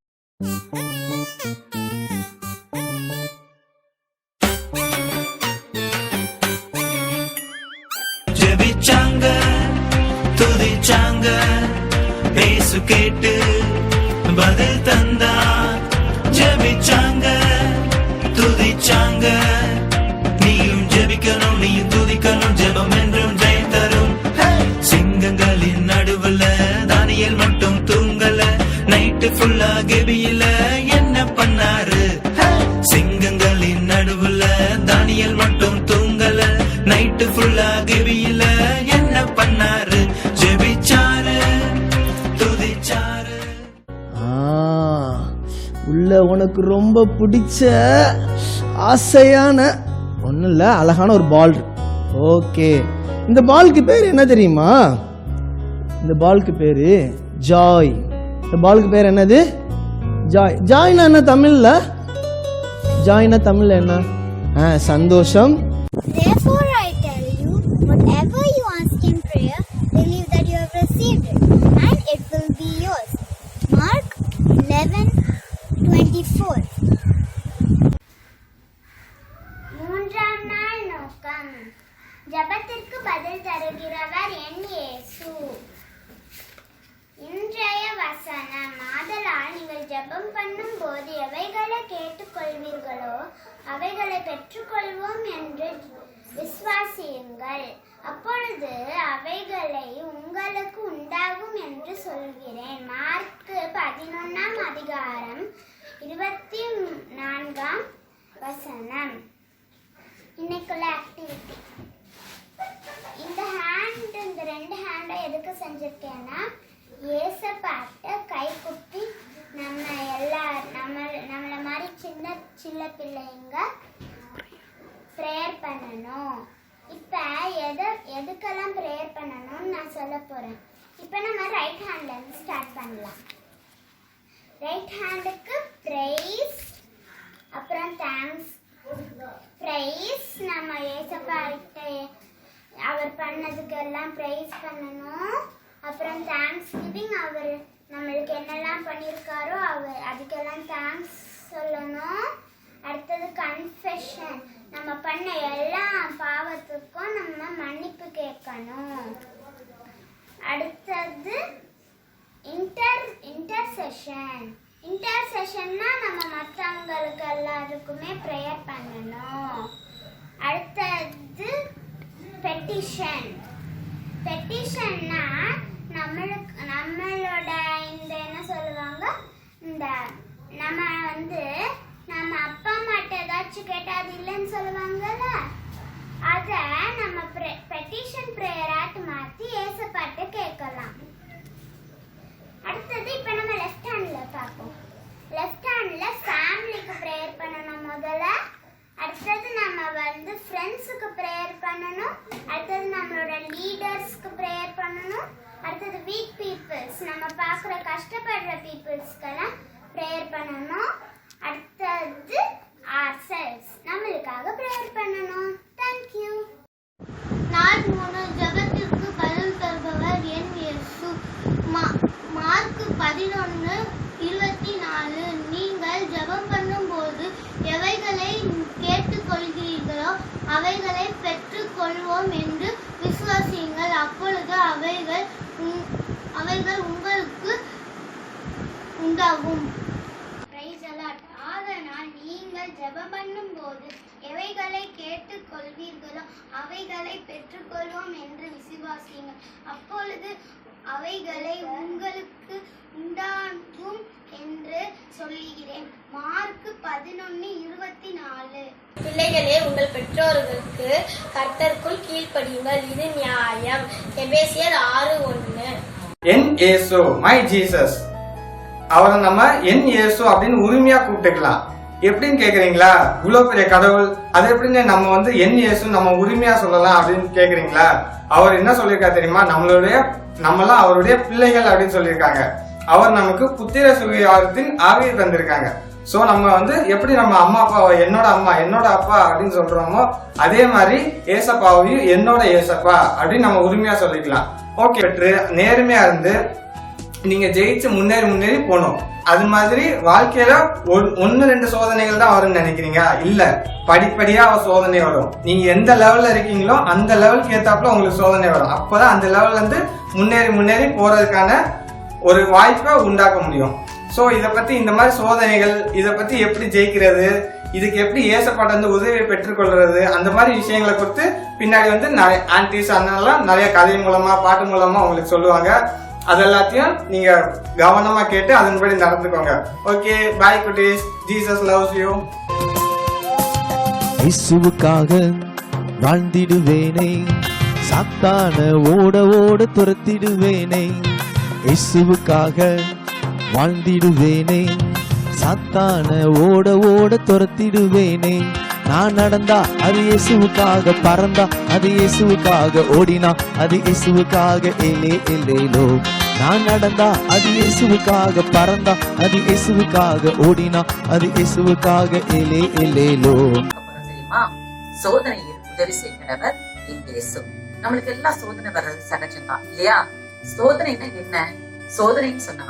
ஜெபிச்சாங்க, துதிச்சாங்க, பேசு கேட்டு பதில் தந்தா. ஜெபிச்சாங்க, துதிச்சாங்க, நீயும் ஜெபிக்கணும், நீயும் துதிக்கணும். ஜெபம் என்றும் ஜெயம் தரும். சிங்கங்களின் நடுவுல தானியேல் மட்டும் தூங்கல. நைட்டு ஃபுல்லா கெபியில என்ன பண்ணாரு? சிங்கங்களின் நடுவுல தானியேல் மட்டும் தூங்கல. நைட்டு ஃபுல்லா கெபியில என்ன பண்ணாரு? ஜெபிச்சாரு, துதிச்சாரு. உள்ள உனக்கு ரொம்ப பிடிச்ச ஆசையான ஒன்றும் இல்லை, அழகான ஒரு பால். ஓகே, இந்த பாலுக்கு பேர் என்ன தெரியுமா? இந்த பாலுக்கு பேரு ஜாய். இந்த பாலுக்கு பேர் என்னது? ஜாய். ஜாய்னா என்ன தமிழ்ல? ஜாய்னா தமிழ்ல என்ன? சந்தோஷம். Therefore I tell you, whatever you ask in prayer, believe that you have received it, and it will be yours. Mark 11:24. மூன்றாம் நாள் நோக்கம். ஜெபத்திற்கு பதில் தருகிறவர் என் இயேசு. இன்றைய வசனம். ஆதலால் நீங்கள் ஜெபம் பண்ணும் போது எவைகளை கேட்டுக்கொள்வீர்களோ அவைகளை பெற்றுக்கொள்வோம் என்று விசுவாசியுங்கள். அப்பொழுது அவைகளை உங்களுக்கு உண்டாகும் என்று சொல்கிறேன். மார்க் 11:24. இன்னைக்குள்ள ஆக்டிவிட்டி. இந்த ரெண்டு ஹேண்டை எதுக்கு செஞ்சிருக்கேன்னா, ஏசப்பாட்ட கை குத்தி நம்மள மாதிரி சின்ன பிள்ளைங்க ப்ரேயர் பண்ணணும். இப்போ எதுக்கெல்லாம் ப்ரேயர் பண்ணணும்னு நான் சொல்ல போகிறேன். இப்போ நம்ம ரைட் ஹேண்ட்லேருந்து ஸ்டார்ட் பண்ணலாம். ரைட் ஹேண்டுக்கு ப்ரைஸ், அப்புறம் தேங்க்ஸ். ப்ரைஸ் நம்ம ஏசப்பா கிட்ட அவர் பண்ணதுக்கு எல்லாம் ப்ரைஸ் பண்ணணும். அப்புறம் தேங்க்ஸ் கிவிங், அவர் நம்மளுக்கு என்னெல்லாம் பண்ணியிருக்காரோ அதுக்கெல்லாம் தேங்க்ஸ் சொல்லணும். அடுத்தது கன்ஃபெஷன், நம்ம பண்ண எல்லா பாவத்துக்கும் நம்ம மன்னிப்பு கேட்கணும். அடுத்தது இன்டர்செஷன். இன்டர்செஷன்னா நம்ம மற்றவங்களுக்கு எல்லாருக்குமே ப்ரேயர் பண்ணணும். அடுத்தது பெட்டிஷன். பெட்டிஷன்னா நம்மளோட இந்த என்ன சொல்லுவாங்க, இந்த நம்ம நம்ம அப்பா அம்மாட்ட ஏதாச்சும் கேட்டால் அது இல்லைன்னு சொல்லுவாங்கல்ல, அதை நம்ம பெட்டிஷன் ப்ரேயராட்டு மாற்றி ஏசப்பாட்ட கேட்கலாம். அடுத்தது இப்போ நம்ம லெஃப்ட் ஹேண்டில் பார்ப்போம். லெஃப்ட் ஹேண்டில் ஃபேமிலிக்கு ப்ரேயர் பண்ணணும் முதல்ல. அடுத்தது நம்ம ஃப்ரெண்ட்ஸுக்கு ப்ரேயர் பண்ணணும். அடுத்தது நம்மளோட லீடர்ஸ்க்கு ப்ரேயர் பண்ணணும். அடுத்தது வீக் பீப்புள்ஸ், நம்ம பார்க்குற கஷ்டப்படுற பீப்புள்ஸ்க்கெல்லாம் ப்ரேயர் பண்ணணும். அடுத்தது ourselves, நம்மளுக்காக ப்ரேயர் பண்ணணும். தேங்க்யூ. நாள் 3 ஜெபத்திற்கு பதில் தருபவர் என் இயேசு. மார்க் 11:24. நீங்கள் ஜெபம் பண்ணும்போது எவைகளை கேட்டுக்கொள்கிறீர்களோ அவைகளை பெற்றுக்கொள்வோம் என்று விசுவாசியுங்கள். அப்பொழுது அவைகள் உங்களுக்கு உண்டாகும். அதனால் நீங்கள் ஜெபம் பண்ணும்போது எவைகளை கேட்டுக்கொள்வீர்களோ அவைகளை பெற்றுக்கொள்வோம் என்று விசுவாசியுங்கள். அப்பொழுது அவைகளை உங்களுக்கு உண்டாகும் என்று சொல்லுகிறேன். மார்க் 11:24. பிள்ளைகளே, உங்கள் பெற்றோர்களுக்கு கர்த்தருக்குள் கீழ்ப்படியுங்கள், இது நியாயம். எபேசியர் 6:1. என் இயேசு, மை ஜீசஸ், அவரை நம்ம என் இயேசு அப்படின்னு உரிமையா கூப்பிட்டுக்கலாம். எப்படின்னு கேக்குறீங்களா? இவ்வளவு பெரிய கடவுள், அது எப்படின்னு நம்ம என் இயேசு நம்ம உரிமையா சொல்லலாம் அப்படின்னு கேக்குறீங்களா? அவர் என்ன சொல்லியிருக்காரு தெரியுமா? நம்மெல்லாம் அவருடைய பிள்ளைகள் அப்படின்னு சொல்லியிருக்காங்க. அவர் நமக்கு புத்திர சுவிகாரத்தின் ஆவியை தந்திருக்காங்க. சோ நம்ம எப்படி நம்ம அம்மா அப்பாவை என்னோட அம்மா என்னோட அப்பா அப்படின்னு சொல்றோமோ அதே மாதிரி ஏசப்பாவையும் என்னோட ஏசப்பா அப்படின்னு நம்ம உரிமையா சொல்லிக்கலாம். ஓகே, பெற்று நேர்மையா இருந்து நீங்க ஜெயிச்சு முன்னேறி போகணும். அது மாதிரி வாழ்க்கையில 1-2 சோதனைகள் தான் வரும்னு நினைக்கிறீங்க? இல்ல, படிப்படியா சோதனை வரும். நீங்க எந்த லெவல்ல இருக்கீங்களோ அந்த லெவலுக்கு ஏத்தாப்புல உங்களுக்கு சோதனை வரும். அப்பதான் அந்த லெவல்ல இருந்து முன்னேறி போறதுக்கான ஒரு வாய்ப்பை உண்டாக்க முடியும். சோ இத பத்தி, இந்த மாதிரி சோதனைகள், இத பத்தி எப்படி ஜெயிக்கிறது, இதுக்கு எப்படி ஏசப்பாட்ட உதவியை பெற்றுக்கொள்றது, அந்த மாதிரி விஷயங்களை குறித்து பின்னாடி நிறைய ஆன்டிஸ் அண்ணெல்லாம் நிறைய கதை மூலமா பாட்டு மூலமா உங்களுக்கு சொல்லுவாங்க. அது எல்லாத்தையும் நீங்க கவனமா கேட்டு அதன்படி நடந்துக்கோங்க. ஓகே, பை குட்டீஸ். Jesus loves you. இயேசுவுக்காக வாழ்ந்திடுவேனே, சாத்தான ஓட துரத்திடுவேனே. இயேசுவுக்காக வாழ்ந்திடுவேனே, சாத்தான ஓட துரத்திடுவேனே. நான் நடந்தா அது இயேசுவுக்காக, பறந்தா அது இயேசுவுக்காக, ஓடினா அது இயேசுவுக்காக, எலேலோ. நான் நடந்தா அது இயேசுவுக்காக, பறந்தா அது இயேசுவுக்காக, ஓடினா அது இயேசுவுக்காக, எலேலோ. தெரியுமா? சோதனையில் உதவி செய்கிறவர் இயேசு. நம்மளுக்கு எல்லாம் சோதனை வர்றது சகஜம்தான் இல்லையா? சோதனைன்னா என்ன? சோதனைன்னு சொன்னா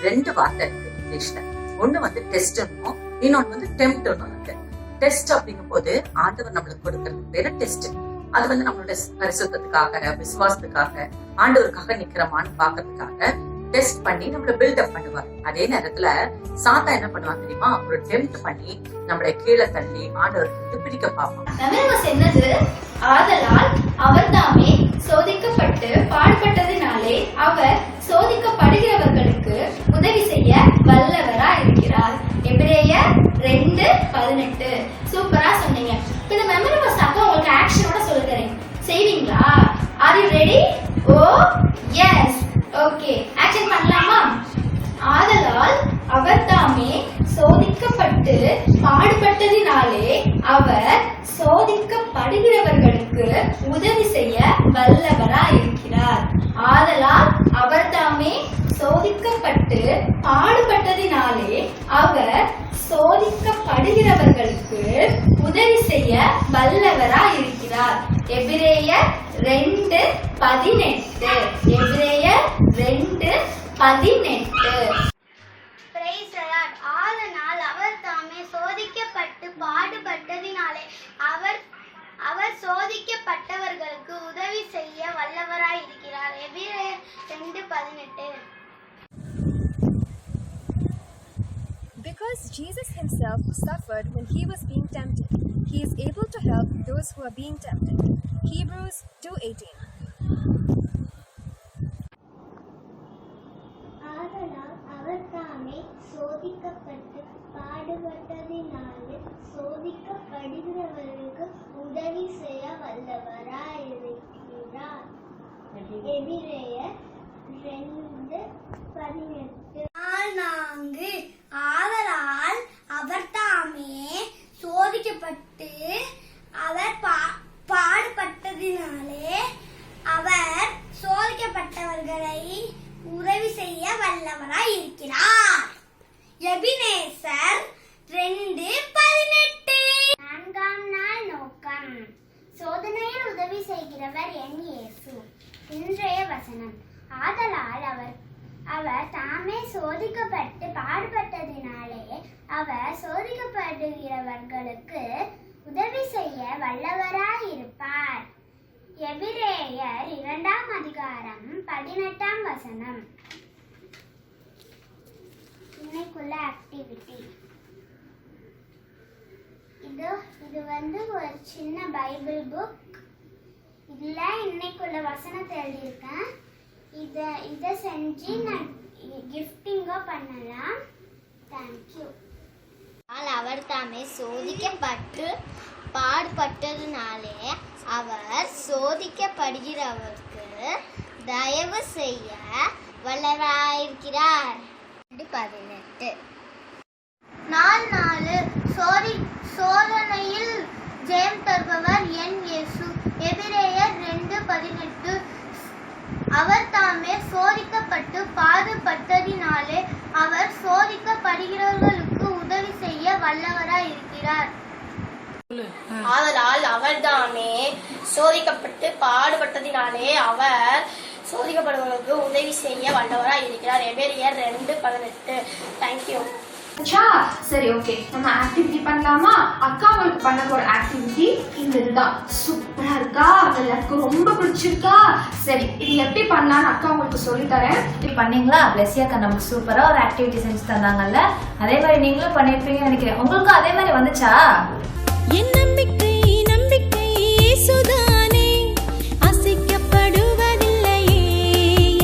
2 வார்த்தை இருக்கு இங்கிலீஷ்ல. ஒண்ணு டெஸ்ட், இன்னொன்னு டெம்ப்ட் இருக்கு. டெஸ்ட் அப்படிங்கும் போது ஆண்டவர் நம்மளுக்கு கொடுக்கறது பேரு டெஸ்ட். அது நம்மளோட பரிசுத்தத்துக்காக, விசுவாசத்துக்காக, ஆண்டவருக்காக நிக்கிறோமான்னு பாக்கிறதுக்காக டெஸ்ட் பண்ணி நம்மள பில்டப் பண்ணுவார். அதே நேரத்துல சாத்தா என்ன பண்ணுவாங்க தெரியுமா? ஒரு டெம்ப்ட் பண்ணி நம்மளை கீழே தள்ளி ஆண்டவருக்கு பிடிக்க பார்ப்பான். என்னது? ஆதலால் அவர் தாமே சோதிக்கப்பட்டு பாடுபட்டதினாலே அவர் சோதிக்கப்படுகிறவர்களுக்கு உதவி செய்ய வல்லவரா இருக்கிறார். எபிரேயர் 2:18. சூப்பரா சொன்னீங்க. இப்ப இந்த மெமரி வர்ஸ் உங்களுக்கு ஆக்ஷனோட சொல்லுறேன். செய்வீங்களா? Are you ready? Oh yes. Okay, action பண்ணலாமா? ஆதலால் அவர் தாமே சோதிக்கப்பட்டு பாடுபட்டதினாலே அவர் சோதிக்கப்படுகிறவர்களுக்கு உதவி செய்ய வல்லவரா இருக்கிறார். ஆதலால் அவர் தாமே சோதிக்கப்பட்டு பாடுபட்டதினாலே அவர் சோதிக்கப்படுகிறவர்களுக்கு உதவி செய்ய வல்லவரா இருக்கிறார். எபிரேயர் 2:18. எபிரேயர் 2:18. ஆதலால் அவர் தாமே சோதிக்கப்பட்டு பாடுபட்டதினாலே அவர் சோதிக்கப்பட்டவர்களுக்கு உதவி செய்ய வல்லவராய் இருக்கிறார். எபிரேயர் 2:18. Because Jesus himself suffered when he was being tempted, he is able to help those who are being tempted. Hebrews 2:18. ஆதலால் அவர் தாமே சோதிக்கப்பட்டு பாடுபட்டதினாலே சோதிக்கப்படுகிறவர்களுக்கு உதவி செய்ய வல்லவராயிருக்கிறார். எபிரேயர் 2:18. ஆதலால் அவர் தாமே சோதிக்கப்பட்டு அவர் பாடுபட்டதினாலே அவர் சோதிக்கப்பட்டவர்களை உதவி செய்ய வல்லவராய் இருக்கிறார். எபினேசர் 2:18. 4ஆம் நாள் நோக்கம். சோதனையில் உதவி செய்கிறவர் என் இயேசு. இன்றைய வசனம். ஆதலால் அவர் தாமே சோதிக்கப்பட்டு பாடுபட்டதினாலே அவர் சோதிக்கப்படுகிறவர்களுக்கு உதவி செய்ய வல்லவராய் இருப்பார். எபிரேயர் 2ஆம் அதிகாரம் 18ஆம் வசனம். இன்னைக்குள்ள ஆக்டிவிட்டி இது வந்து ஒரு சின்ன பைபிள் புக். இதுல இன்னைக்குள்ள வசனத்தை எழுதியிருக்கேன். இதை செஞ்சு நான் கிஃப்டிங்கோ பண்ணலாம். தேங்க்யூ. அவர் தாமே சோதிக்கப்பட்டு பாடுபட்டதுனாலே அவர் சோதிக்கப்படுகிறவருக்கு தயவு செய்ய வல்லவராயிருக்கிறார். 18. 4 சோதனையில் ஜெயம் தருபவர் என் இயேசு. எபிரேயர் 2:18. அவர் தாமே சோதிக்கப்பட்டு பாடுபட்டதினாலே அவர் சோதிக்கப்படுகிறவர்களுக்கு உதவி செய்ய வல்லவராய் இருக்கிறார். ஆதலால் அவர் தாமே சோதிக்கப்பட்டு பாடுபட்டதினாலே அவர் சோதிக்கப்படுவதற்கு உதவி செய்ய வல்லவராய் இருக்கிறார். எபிரேயர் 2:18. தேங்க்யூ. சரி, ஓகே, நம்ம ஆக்டிவிட்டி பண்ணலாமா? அக்கா உங்களுக்கு பண்ண போற ஆக்டிவிட்டி இதுதான். சூப்பரா இருக்கா? எல்லாருக்கும் ரொம்ப பிடிச்சிருக்கா? சரி, இது எப்படி பண்ணலாம்னு அக்கா உங்களுக்கு சொல்லி தரேன். இப்படி பண்ணீங்களா? பிளெஸி அக்கா நமக்கு சூப்பரா ஒரு ஆக்டிவிட்டி செஞ்சு தந்தாங்கல்ல, அதே மாதிரி நீங்களும் பண்ணிருப்பீங்கன்னு நினைக்கிறேன். உங்களுக்கும் அதே மாதிரி வந்துச்சா? என் நம்பிக்கை இயேசுதானே, அசைக்கப்படுவதில்லையே,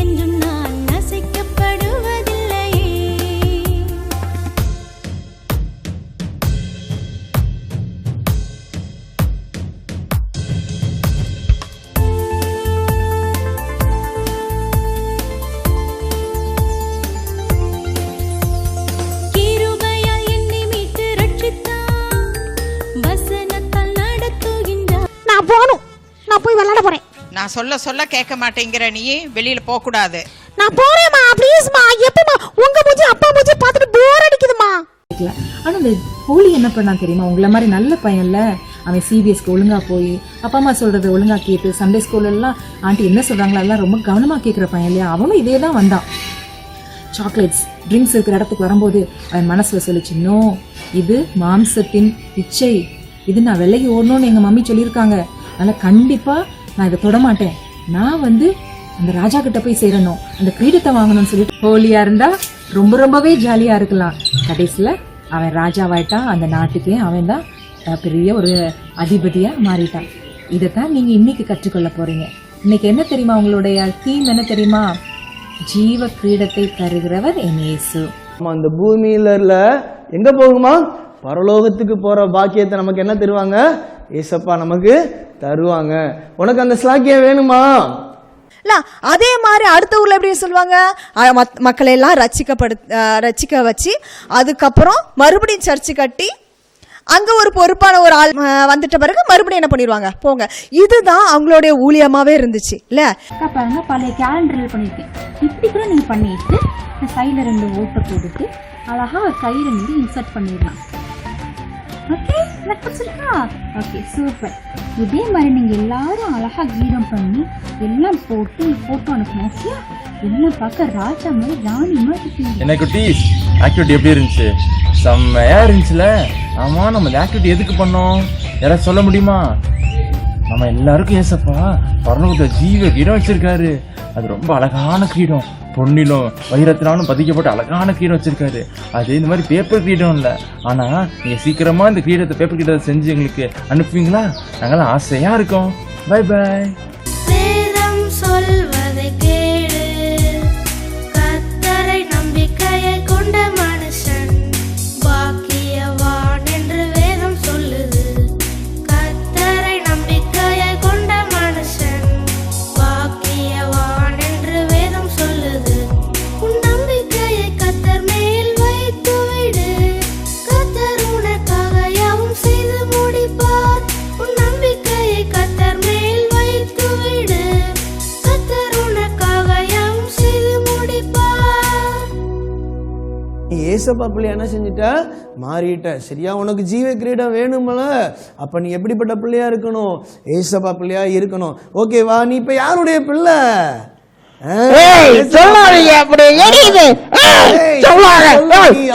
என்றும் நான் அசைக்கப்படுவதில்லையே. கிருபையால் என்னை மீட்டு ரட்சித்தார், வசனத்தால் நடத்துகின்றார். நான் போகணும், நான் போய் விளையாட போறேன். நான் சொல்ல சொல்ல கேட்க மாட்டேங்கிற நீ வெளியில போக கூடாது. நான் போறேம்மா, ப்ளீஸ்மா. எப்பமா உங்க மூஞ்சி அப்பா மூஞ்சி பார்த்துட்டு போர் அடிக்குதுமா. ஆனா இந்த ஹோலி என்ன பண்ணா தெரியுமா? உங்களை மாதிரி நல்ல பையன்ல அவன் சிபிஎஸ்க்கு ஒழுங்கா போய் அப்பா அம்மா சொல்றது ஒழுங்கா கேட்டு சண்டே ஸ்கூல்ல எல்லாம் ஆண்டி என்ன சொல்றாங்களோ எல்லாம் ரொம்ப கவனமா கேட்கிற பையன் இல்லையா? அவனும் இதே தான் வந்தான். சாக்லேட்ஸ் ட்ரிங்க்ஸ் இருக்கிற இடத்துக்கு வரும்போது அவன் மனசுல சொல்லிச்சு, நோ, இது மாம்சத்தின் இச்சை, இது நான் விலைக்கு ஓடணும்னு எங்க மம்மி சொல்லியிருக்காங்க, அதனால கண்டிப்பா நான் இதை தொட மாட்டேன். நான் வந்து அந்த ராஜா கிட்ட போய் சேரணும், அந்த கிரீடத்தை வாங்கணும்னு சொல்லிட்டு ஹோலியா இருந்தா ரொம்பவே ஜாலியா இருக்கலாம். கடைசியில அவன் ராஜாவாயிட்டான், அந்த நாட்டுக்கே அவன் தான் பெரிய ஒரு அதிபதியா மாறிட்டான். இதைத்தான் நீங்க இன்னைக்கு கற்றுக்கொள்ள போறீங்க. இன்னைக்கு என்ன தெரியுமா? உங்களுடைய தீம் என்ன தெரியுமா? ஜீவ கிரீடத்தை தருகிறவர் என் இயேசு. அந்த பூமியில எங்க போகுமா? பரலோகத்துக்கு போற பாக்கியத்தை நமக்கு என்ன தருவாங்க? ஏசப்பா நமக்கு தருவாங்க. உனக்கு அந்த ஸ்லாக்கியம் வேணுமா? அதே மாதிரி அடுத்த ஊர்ல எப்படி சொல்லுவாங்க? மக்களை எல்லாம் ரட்சிக்க வச்சு அதுக்கப்புறம் மறுபடியும் சர்ச்சு கட்டி அங்க ஒரு பொறுப்பான ஒரு ஆள் வந்துட்ட பிறகு மறுபடியும் என்ன பண்ணிடுவாங்க? போங்க. இதுதான் அவங்களுடைய ஊழியமாவே இருந்துச்சு இல்ல? பாருங்க, பழைய கேலண்டர் பண்ணிருக்கேன். இப்படி கூட நீங்க பண்ணிட்டு சைடில் 2 ஓட்டை போட்டுட்டு அழகா ஒரு கையில நீங்க இன்சர்ட் பண்ணிடலாம். ஓகே, எனக்கு பிடிச்சிருக்கா? Okay, super. இதே மாதிரி நீங்க எல்லாரும் அழகா கீரம் பண்ணி எல்லாம் போட்டு போட்டோ அனுப்பணும். ஓகே, எல்லாம் பார்க்க ராஜா மாதிரி ராணி மாதிரி. என்ன குட்டீஸ், ஆக்டிவிட்டி எப்படி இருந்துச்சு? செம்மையா இருந்துச்சுல? ஆமா, நம்ம இந்த ஆக்டிவிட்டி எதுக்கு பண்ணோம்? யாராவது சொல்ல முடியுமா? நம்ம எல்லாருக்கும் ஏசப்பா பரலோகத்துல ஜீவ கிரீடம் வச்சிருக்காரு. அது ரொம்ப அழகான கிரீடம், பொன்னிலும் வைரத்தினாலும் பதிக்கப்பட்ட அழகான கிரீடம் வச்சிருக்காரு. அது இந்த மாதிரி பேப்பர் கிரீடம் இல்லை. ஆனா நீங்க சீக்கிரமா இந்த கிரீடத்தை பேப்பர் கிரீடத்தை செஞ்சு எங்களுக்கு அனுப்புவீங்களா? நாங்களாம் ஆசையா இருக்கோம். Bye bye. வேதம் சொல்வதை கேளு, கர்த்தரை நம்பிக்கையை கொண்ட மனுஷன் பாக்கியவான் என்று வேதம் சொல்லுது. கர்த்தரை நம்பிக்கையை கொண்ட மனுஷன் பாக்கியவான் என்று வேதம் சொல்லுது. உன் நம்பிக்கையை கர்த்தர் மேல் வைத்து விடு, கர்த்தர் உனக்காக யாவும் செய்து முடிப்பார். உன் நம்பிக்கையை கர்த்தர் மேல் வைத்து விடு, கர்த்தர் உனக்காக யாவும் செய்து முடிப்பார். நீ ஏசப்பா பிள்ளையா என்ன செஞ்சிட்ட? மாறிட்ட. சரியா? உனக்கு ஜீவ கிரீடம் வேணுமல? அப்ப நீ எப்படிப்பட்ட பிள்ளையா இருக்கணும்? ஏசப்பா பிள்ளையா இருக்கணும். ஓகேவா? நீ இப்ப யாருடைய பிள்ளை? சொல்லாதீங்க, அப்படி எரியுது. சொல்லாத,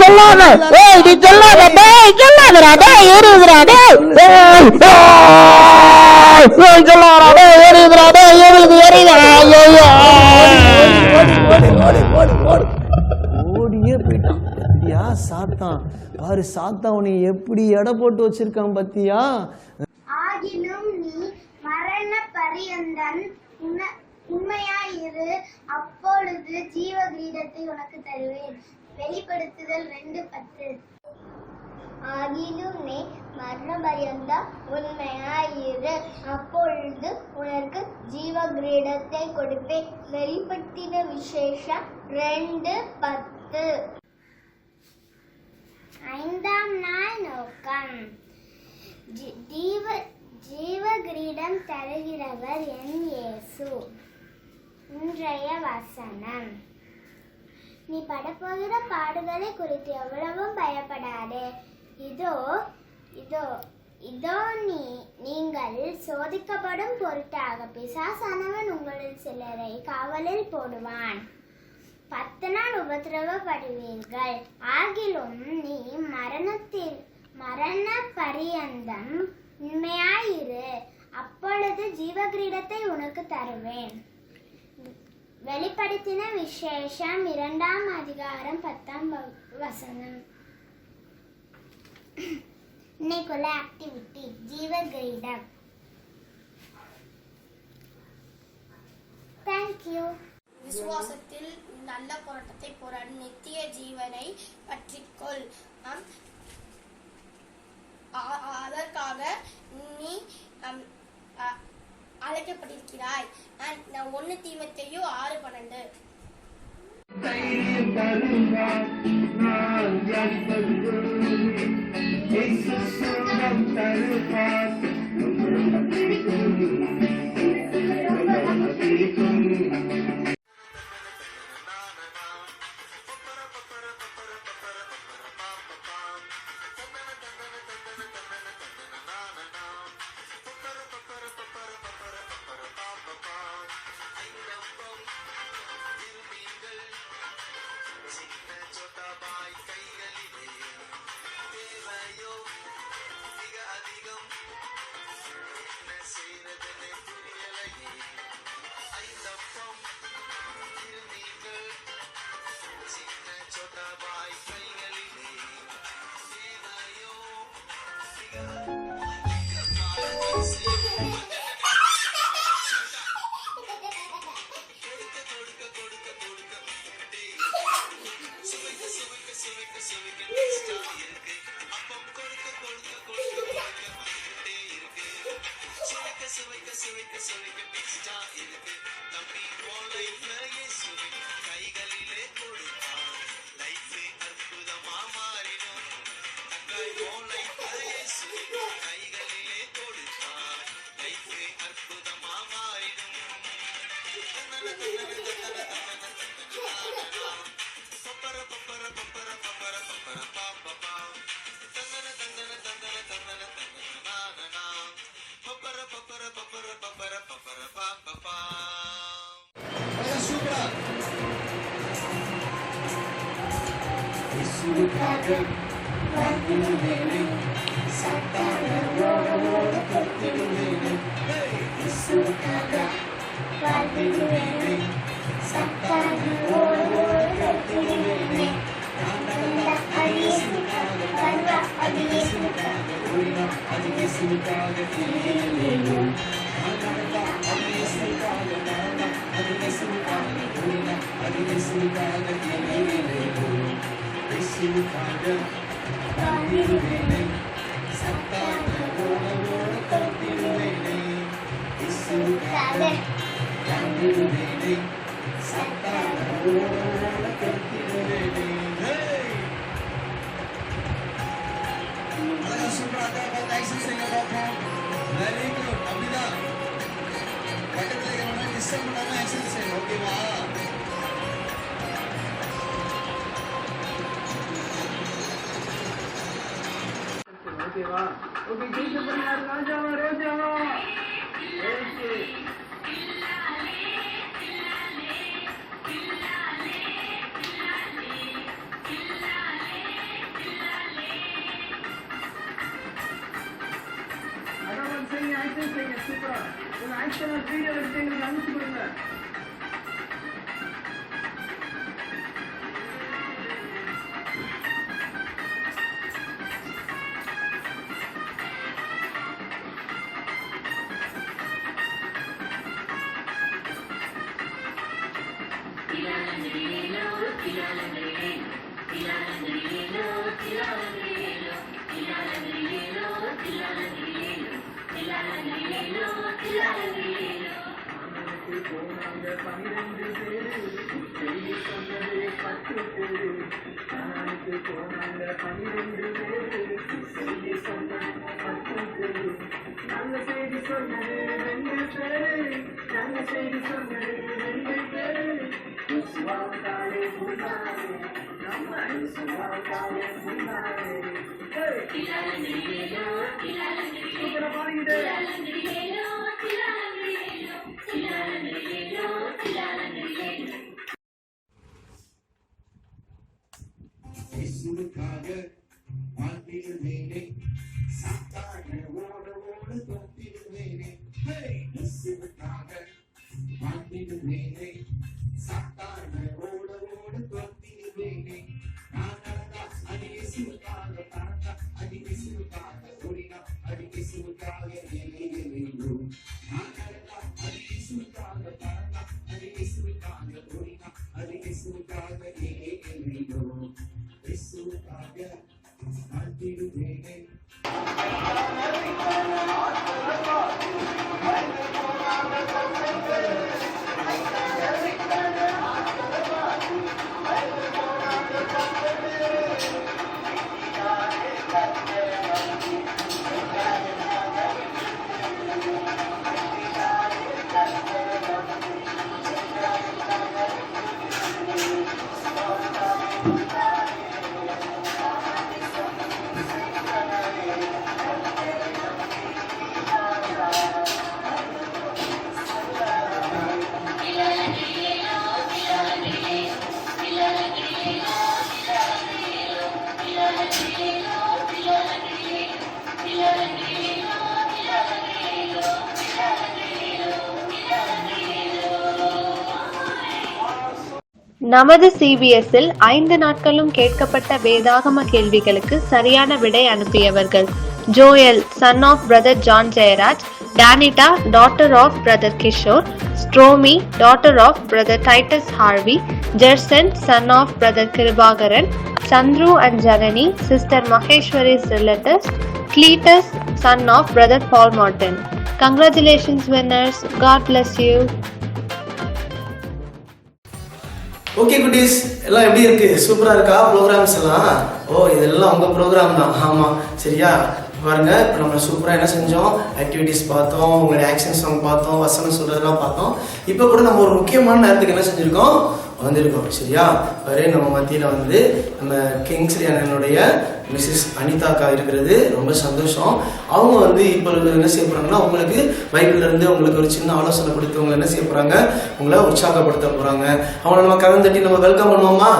சொல்லாத, நீ சொல்லாத, சொல்லாதடா, எரியுதுடா, சொல்லாடா, எரியுதுடா, எரியுது, எரியுது. ஓடியே போயிட்டான். பத்தியா சாத்தான்? பாரு சாத்தான் உன்னை எப்படி எடை போட்டு வச்சிருக்கான் பத்தியா? ஆகிலும் நீ மரண பரியந்தன் உண்மையாயிரு, அப்பொழுது ஜீவ கிரீடத்தை உனக்கு தருவேன். வெளிப்படுத்துதல் 2:10. ஆகிலும் நீ மரண பரியந்தம் உண்மையாயிரு, அப்பொழுது உனக்கு ஜீவ கிரீடத்தை கொடுப்பேன். வெளிப்படுத்தின விசேஷம் 2:10. 5ஆம் நாள் நோக்கம். ஜீவ கிரீடம் தருகிறவர் என் இயேசு. இன்றைய வசனம். நீ படப்போகிற பாடுகளை குறித்து எவ்வளவும் பயப்படாதே. இதோ இதோ இதோ நீங்கள் சோதிக்கப்படும் பொருட்டாக பிசாசானவன் உங்களில் சிலரை காவலில் போடுவான். 10 நாள் உபத்திரவப்படுவீர்கள். ஆகிலும் நீ மரண பரியந்தம் உண்மையாயிரு, அப்பொழுது ஜீவ கிரீடத்தை உனக்கு தருவேன். வெளிப்படுத்தின விசேஷம் 2ஆம் அதிகாரம் 10ஆம் வசனம். இன்னைக்குள்ள ஆக்டிவிட்டி ஜீவ கிரீடம். தேங்க்யூ. விசுவாசத்தில் நல்ல போராட்டத்தை போராடி நித்திய ஜீவனை பற்றிக்கொள். அதற்காக நீ அழைக்கப்பட்டிருக்கிறாய். 1 தீமோத்தேயு 6:12. Hey! இயேசுவுக்காக வாழ்ந்திடுவேனே சத்தான ஓடோடு கட்டிடுவேனே அது இயேசுவுக்காக கருவா அது இயேசுவுக்காக அது இயேசுவுக்காக ஓகேவா? ஓகே, ஜெயிக்க போறாரு ராஜாவா ரோஜாவா? ஓகே. அதான் செய்யுங்க, ஆக்ஷன் செய்யுங்க, சூப்பரா. உங்க ஆக்ஷன் வீடியோ எடுத்து எங்களுக்கு அனுப்பிச்சு கொடுங்க. நல்ல செய்தி சொன்னது ரெண்டு பேரு, நல்ல செய்தி சொன்னது ரெண்டு பேரு. விசுவாசாலே முன்னாலே, நம்ம விசுவாசாலே முன்னாலே. சூப்பரா பாருங்க. இயேசுவுக்காக வாழ்ந்திடுவேனே சாத்தான ஓட ஓட துரத்திடுவேனே இயேசுவுக்காக வாழ்ந்திடுவேனே சாத்தான ஓட ஓட துரத்திடுவேனே நான் நடந்தா அது இயேசுவுக்காக பறந்தா அது இயேசுவுக்காக ஓடினா அது இயேசுவுக்காக எல்லையிலேயோ நான் நடந்தா அது இயேசுவுக்காக பறந்தா அது இயேசுவுக்காக ஓடினா அது இயேசுவுக்காக எல்லையிலேயோ இயேசுவுக்காக வாழ்ந்திடுவேனே. நமது சிபிஎஸ்இல் 5 நாட்களும் கேட்கப்பட்ட வேதாகம கேள்விகளுக்கு சரியான விடை அனுப்பியவர்கள்: Joel, son of brother John Jayaraj; Danita, daughter of brother Kishore; Stromy, daughter of brother Titus Harvey; Jerson, son of brother Kirubakaran; Chandru and Janani, sister Maheswari's relatives; Cletus, son of brother Paul Martin. Congratulations winners. God bless you. Okay குட்டீஸ், எல்லாம் எப்படி இருக்கு? சூப்பரா இருக்கா ப்ரோக்ராம்ஸ் எல்லாம்? ஓ, இதெல்லாம் உங்க ப்ரோக்ராம் தான். ஆமா, சரியா? பாருங்க, இப்போ நம்ம சூப்பரா என்ன செஞ்சோம்? ஆக்டிவிட்டிஸ் பார்த்தோம், உங்களுடைய ஆக்ஷன் சாங் பார்த்தோம், வசனம் சொல்றதெல்லாம் பார்த்தோம். இப்போ கூட நம்ம ஒரு முக்கியமான நேரத்துக்கு என்ன செஞ்சிருக்கோம்? வந்திருக்கோம், சரியா? ஒரே நம்ம மத்தியில் வந்து நம்ம கிங்ஸ்லி அண்ணனுடைய மிஸ்ஸஸ் அனிதாக்கா இருக்கிறது ரொம்ப சந்தோஷம். அவங்க வந்து இப்போ என்ன செய்ய போறாங்கன்னா, உங்களுக்கு பைபிள்ல இருந்து உங்களுக்கு ஒரு சின்ன ஆலோசனை கொடுத்து உங்களை என்ன செய்ய போறாங்க? உங்களை உற்சாகப்படுத்த போறாங்க. அவங்கள நம்ம கதம் தட்டி நம்ம வெல்கம் பண்ணுவோமா?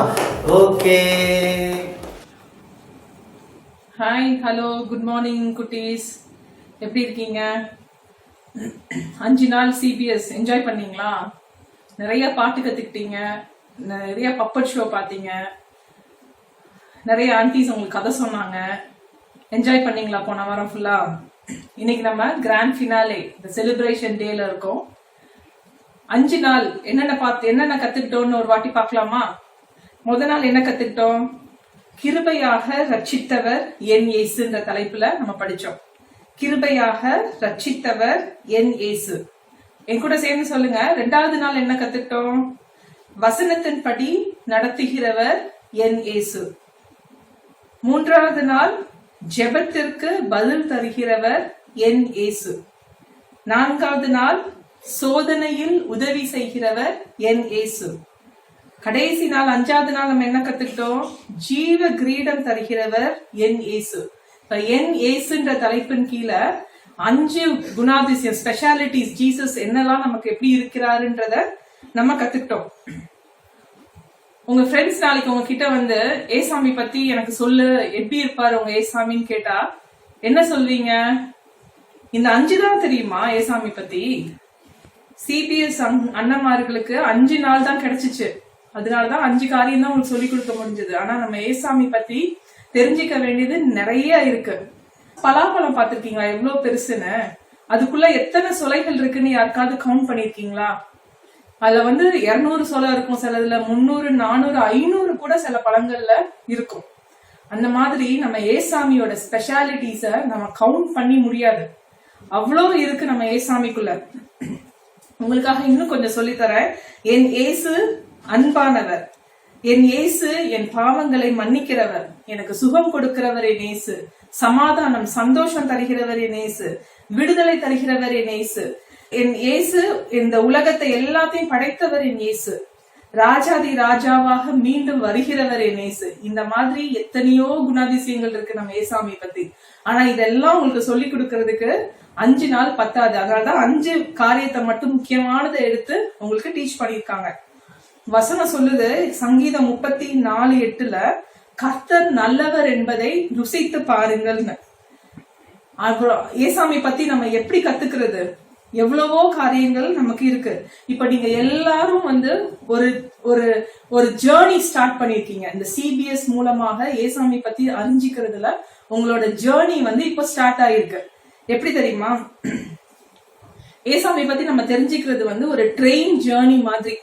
Okay. Hi, hello, good morning குட்டீஸ். எப்படி இருக்கீங்க? 5 நாள் சிபிஎஸ் என்ஜாய் பண்ணீங்களா? நிறைய பாட்டு கத்துக்கிட்டீங்க, நிறைய பப்பட் ஷோ பார்த்தீங்க, நிறைய ஆன்டிஸ் உங்களுக்கு கதை சொன்னாங்க. என்ஜாய் பண்ணீங்களா போன வாரம் ஃபுல்லா? இன்னைக்கு நம்ம கிராண்ட் ஃபினாலே இந்த செலிப்ரேஷன் டேல இருக்கோம். 5 நாள் என்னென்ன கத்துக்கிட்டோம்னு ஒரு வாட்டி பார்க்கலாமா? முதல் நாள் என்ன கத்துக்கிட்டோம்? கிருபையாக ரட்சித்தவர் என் இயேசுன்ற தலைப்புல நம்ம படிச்சோம். கிருபையாக ரட்சித்தவர் என் இயேசு. என் கூட சேர்ந்து சொல்லுங்க. 2வது நாள் என்ன கத்துக்கிட்டோம்? வசனத்தின்படி நடத்துகிறவர் என் இயேசு. 3வது நாள் ஜெபத்திற்கு பதில் தருகிறவர் என் இயேசு. 4வது நாள் சோதனையில் உதவி செய்கிறவர் என் இயேசு. கடைசி நாள் 5வது நாள் நம்ம என்ன கத்துக்கிட்டோம்? ஜீவ கிரீடம் தருகிறவர் என் இயேசு. இப்ப என் இயேசுன்ற தலைப்பின் கீழே 5 குணாதிசயம் ஸ்பெஷாலிட்டிஸ் ஜீசஸ் என்னெல்லாம் நமக்கு எப்படி இருக்கிறாருன்றத நம்ம கத்துக்கிட்டோம். உங்க ஃப்ரெண்ட்ஸ் நாளைக்கு உங்ககிட்ட வந்து ஏசாமி பத்தி எனக்கு சொல்லு, எப்படி இருப்பாரு உங்க ஏசாமின்னு கேட்டா என்ன சொல்வீங்க? இந்த 5 தான் தெரியுமா ஏசாமி பத்தி? சிபிஎஸ் அண்ணமார்களுக்கு 5 நாள் தான் கிடைச்சிச்சு. அதனாலதான் 5 காரியம் தான் உங்களுக்கு சொல்லி கொடுக்க முடிஞ்சது. ஆனா நம்ம ஏசாமி பத்தி தெரிஞ்சுக்க வேண்டியது நிறைய இருக்கு. பலாப்பழம் பார்த்திருக்கீங்களா எவ்வளவு பெருசுன்னு? அதுக்குள்ள எத்தனை சொலைகள் இருக்குன்னு யாருக்காவது கவுண்ட் பண்ணிருக்கீங்களா? அதுல வந்து 200 சொலை இருக்கும், சிலதுல 300, 400, 500 கூட சில பழங்கள்ல இருக்கும். அந்த மாதிரி நம்ம ஏசாமியோட ஸ்பெஷாலிட்டிஸ நம்ம கவுண்ட் பண்ணி முடியாது, அவ்வளவு இருக்கு நம்ம ஏசாமிக்குள்ள. உங்களுக்காக இன்னும் கொஞ்சம் சொல்லித்தரேன். என் இயேசு அன்பானவர், என் இயேசு என் பாவங்களை மன்னிக்கிறவர், எனக்கு சுகம் கொடுக்கிறவர் என் இயேசு, சமாதானம் சந்தோஷம் தருகிறவர் என் இயேசு, விடுதலை தருகிறவர் என் இயேசு, என் இயேசு இந்த உலகத்தை எல்லாத்தையும் படைத்தவர் என் இயேசு, ராஜாதி ராஜாவாக மீண்டும் வருகிறவர் என் இயேசு. இந்த மாதிரி எத்தனையோ குணாதிசயங்கள் இருக்கு நம்ம ஏசாமி பத்தி. ஆனா இதெல்லாம் உங்களுக்கு சொல்லி கொடுக்கறதுக்கு 5 நாள் பத்தாது. அதனாலதான் 5 காரியத்தை மட்டும் முக்கியமானதை எடுத்து உங்களுக்கு டீச் பண்ணிருக்காங்க. வசனம் சொல்லுது சங்கீதம் 34:8 கர்த்தர் நல்லவர் என்பதை ருசித்து பாருங்கள்னு. அப்புறம் ஏசாமி பத்தி நம்ம எப்படி கத்துக்கிறது? எவ்வளவோ காரியங்கள் நமக்கு இருக்கு. இப்ப நீங்க எல்லாரும் வந்து ஒரு ஒரு ஒரு ஜேர்னி ஸ்டார்ட் பண்ணிருக்கீங்க. இந்த சிபிஎஸ் மூலமாக ஏசாமி பத்தி அறிஞ்சிக்கிறதுல உங்களோட ஜேர்னி வந்து இப்ப ஸ்டார்ட் ஆயிருக்கு. எப்படி தெரியுமா? ஏசாமி பத்தி நம்ம தெரிஞ்சுக்கிறது வந்து ஒரு ட்ரெயின் ஜேர்னி மாதிரி.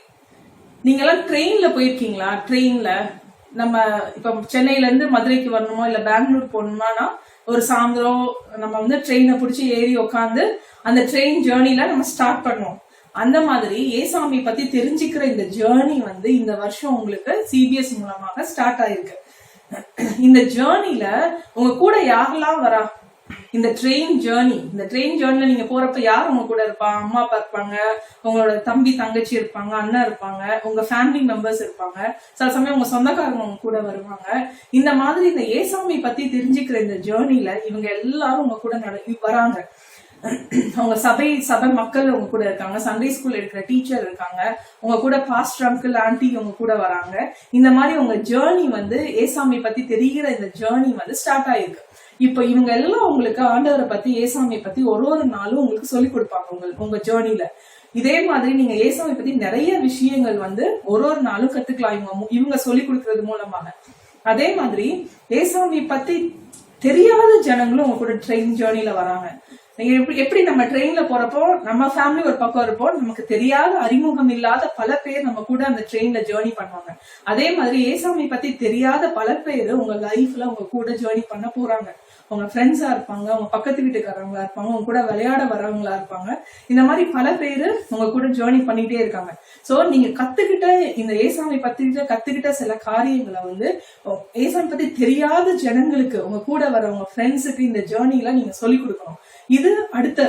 நீங்க எல்லாம் ட்ரெயின்ல போயிருக்கீங்களா? ட்ரெயின்ல நம்ம இப்ப சென்னையில இருந்து மதுரைக்கு வரணுமோ இல்ல பெங்களூர் போகணுமானா ஒரு சாயந்தரம் நம்ம வந்து ட்ரெயினை பிடிச்சி ஏறி உட்காந்து அந்த ட்ரெயின் ஜேர்னில நம்ம ஸ்டார்ட் பண்ணுவோம். அந்த மாதிரி ஏசாமி பத்தி தெரிஞ்சுக்கிற இந்த ஜேர்னி வந்து இந்த வருஷம் உங்களுக்கு சிபிஎஸ் மூலமாக ஸ்டார்ட் ஆயிருக்கு. இந்த ஜேர்னில உங்க கூட யாரெல்லாம் வரா? இந்த ட்ரெயின் ஜேர்னில நீங்க போறப்ப யார் உங்க கூட இருப்பாங்க? அம்மா அப்பா இருப்பாங்க, உங்களோட தம்பி தங்கச்சி இருப்பாங்க, அண்ணா இருப்பாங்க, உங்க ஃபேமிலி மெம்பர்ஸ் இருப்பாங்க, சில சமயம் உங்க சொந்தக்காரங்க உங்க கூட வருவாங்க. இந்த மாதிரி இந்த ஏசாமி பத்தி தெரிஞ்சுக்கிற இந்த ஜேர்னில இவங்க எல்லாரும் உங்க கூட வராங்க. அவங்க சபை மக்கள் உங்க கூட இருக்காங்க, சண்டே ஸ்கூல் எடுக்கிற டீச்சர் இருக்காங்க, உங்க கூட பாஸ்டர் அங்கிள் ஆண்டி உங்க கூட வராங்க. இந்த மாதிரி உங்க ஜேர்னி வந்து ஏசாமி பத்தி தெரிகிற இந்த ஜேர்னி வந்து ஸ்டார்ட் ஆயிருக்கு. இப்ப இவங்க எல்லாம் உங்களுக்கு ஆண்டவரை பத்தி ஏசாமி பத்தி ஒரு நாளும் உங்களுக்கு சொல்லி கொடுப்பாங்க உங்க ஜேர்னில. இதே மாதிரி நீங்க ஏசாமி பத்தி நிறைய விஷயங்கள் வந்து ஒரு நாளும் கத்துக்கலாம் இவங்க சொல்லி கொடுக்கறது மூலமாக. அதே மாதிரி ஏசாமி பத்தி தெரியாத ஜனங்களும் உங்க கூட ட்ரெயின் ஜேர்னில வராங்க. எப்படி நம்ம ட்ரெயின்ல போறப்போ நம்ம ஃபேமிலி ஒரு பக்கம் இருப்போம், நமக்கு தெரியாத அறிமுகம் இல்லாத பல பேர் நம்ம கூட அந்த ட்ரெயின்ல ஜேர்னி பண்ணுவாங்க. அதே மாதிரி ஏசாமி பத்தி தெரியாத பல பேர் உங்க லைஃப்ல உங்க கூட ஜேர்னி பண்ண போறாங்க. உங்க ஃப்ரெண்ட்ஸா இருப்பாங்க, உங்க பக்கத்து வீட்டுக்காரங்களா இருப்பாங்க, உங்க கூட விளையாட வரவங்களா இருப்பாங்க. இந்த மாதிரி பல பேரு உங்க கூட ஜேர்னி பண்ணிட்டே இருக்காங்க. சோ நீங்க கத்துக்கிட்ட இந்த ஏசாமி பத்தி கத்துக்கிட்ட சில காரியங்களை வந்து ஏசாமி பத்தி தெரியாத ஜனங்களுக்கு உங்க கூட வர உங்க ஃப்ரெண்ட்ஸுக்கு இந்த ஜேர்னில நீங்க சொல்லி கொடுக்கணும். இது அடுத்த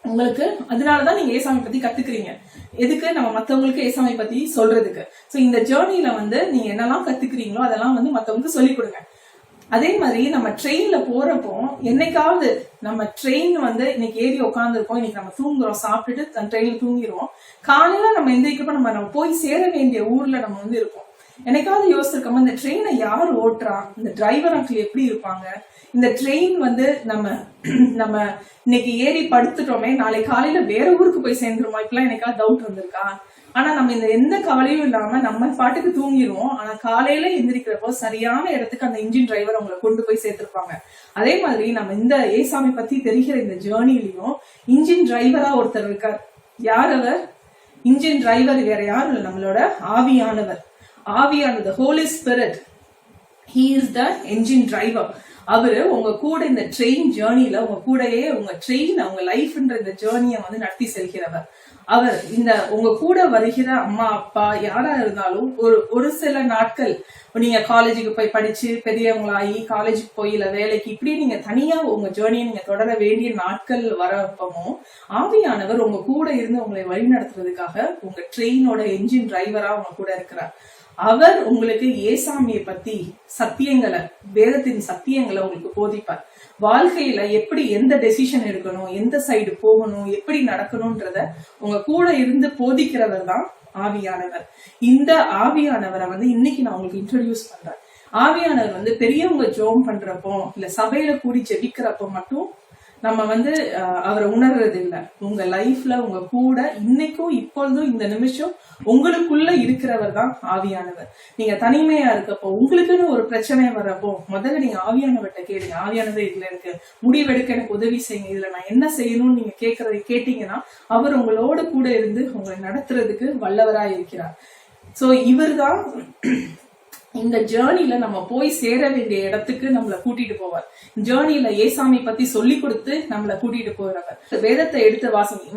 உங்களுக்கு. அதனாலதான் நீங்க ஏசாமி பத்தி கத்துக்கிறீங்க. எதுக்கு? நம்ம மத்தவங்களுக்கு ஏசாமி பத்தி சொல்றதுக்கு. சோ இந்த ஜேர்னில வந்து நீங்க என்னெல்லாம் கத்துக்கிறீங்களோ அதெல்லாம் வந்து மத்தவங்களுக்கு சொல்லி கொடுங்க. அதே மாதிரி நம்ம ட்ரெயின்ல போறப்போ என்னைக்காவது நம்ம ட்ரெயின் வந்து இன்னைக்கு ஏறி உட்காந்துருக்கோம், இன்னைக்கு நம்ம தூங்குறோம், சாப்பிட்டுட்டு ட்ரெயின்ல தூங்கிடுவோம். காலையில நம்ம எந்திரிக்கிறப்ப நம்ம போய் சேர வேண்டிய ஊர்ல நம்ம வந்து இருப்போம். எனக்காவது யோசிச்சிருக்கோமா இந்த ட்ரெயினை யார் ஓட்டுறா, இந்த டிரைவர் அங்கிள் எப்படி இருப்பாங்க, இந்த ட்ரெயின் வந்து நம்ம இன்னைக்கு ஏறி படுத்துட்டோமே நாளை காலையில வேற ஊருக்கு போய் சேர்ந்துருமா, இப்பெல்லாம் எனக்காவது டவுட் வந்திருக்கா. ஆனா நம்ம இந்த எந்த கவலையும் இல்லாம நம்ம பாட்டுக்கு தூங்கிடுவோம். ஆனா காலையில எந்திரிக்கிறப்போ சரியான இடத்துக்கு அந்த இன்ஜின் டிரைவர் அவங்களை கொண்டு போய் சேர்த்திருப்பாங்க. அதே மாதிரி நம்ம இந்த ஏசாமி பத்தி தெரிகிற இந்த ஜேர்னிலையும் இன்ஜின் டிரைவரா ஒருத்தர் இருக்கார். யார் அவர்? இன்ஜின் டிரைவர் வேற யாரும் இல்லை, நம்மளோட ஆவியானவர். ஆவியானது, holy spirit, he is the engine driver. அவரு உங்க கூட இந்த ட்ரெயின் ஜேர்னில உங்க கூடயே உங்க ட்ரெயின் உங்க லைஃப்ன்ற இந்த ஜேர்னியை வந்து நடத்தி செல்கிறவர். அவர் இந்த உங்க கூட வருகிற அம்மா அப்பா யாரா இருந்தாலும் ஒரு சில நாட்கள் நீங்க காலேஜுக்கு போய் படிச்சு பெரியவங்களாகி காலேஜுக்கு போய் இல்ல வேலைக்கு இப்படி நீங்க தனியா உங்க ஜேர்னியை நீங்க தொடர வேண்டிய நாட்கள் வரப்பவும் ஆவியானவர் உங்க கூட இருந்து உங்களை வழிநடத்துறதுக்காக உங்க ட்ரெயினோட என்ஜின் டிரைவரா உங்க கூட இருக்கிறார். அவர் உங்களுக்கு ஏசாமியை பத்தி சத்தியங்களை, வேதத்தின் சத்தியங்களை உங்களுக்கு போதிப்பார். வாழ்க்கையில எப்படி எந்த டெசிஷன் எடுக்கணும், எந்த சைடு போகணும், எப்படி நடக்கணும்ன்றத உங்க கூட இருந்து போதிக்கிறவர் தான் ஆவியானவர். இந்த ஆவியானவரை வந்து இன்னைக்கு நான் உங்களுக்கு இன்ட்ரோடியூஸ் பண்றேன். ஆவியானவர் வந்து பெரியவங்க ஜோம் பண்றப்போ இல்ல சபையில கூடி ஜெபிக்கிறப்போ மட்டும் நம்ம வந்து அவரை உணர்றது இல்லை. உங்க லைஃப்ல உங்க கூட இன்னைக்கும் இப்பொழுதும் இந்த நிமிஷம் உங்களுக்குள்ள இருக்கிறவர் தான் ஆவியானவர். நீங்க தனிமையா இருக்கப்போ உங்களுக்குன்னு ஒரு பிரச்சனை வர்றப்போ முதல்ல நீங்க ஆவியானவர்கிட்ட கேளுங்க. ஆவியானவர் இதுல இருக்கு, முடிவெடுக்க எனக்கு உதவி செய்யுங்க, இதுல நான் என்ன செய்யணும்னு நீங்க கேட்டீங்கன்னா அவர் உங்களோட கூட இருந்து உங்களை நடத்துறதுக்கு வல்லவரா இருக்கிறார். சோ இவர் தான் இந்த ஜேர்னில நம்ம போய் சேர வேண்டிய இடத்துக்கு நம்மள கூட்டிட்டு போவார். ஜேர்னில ஏசாமி பத்தி சொல்லி கொடுத்து நம்மள கூட்டிட்டு போறவர். வேதத்தை எடுத்து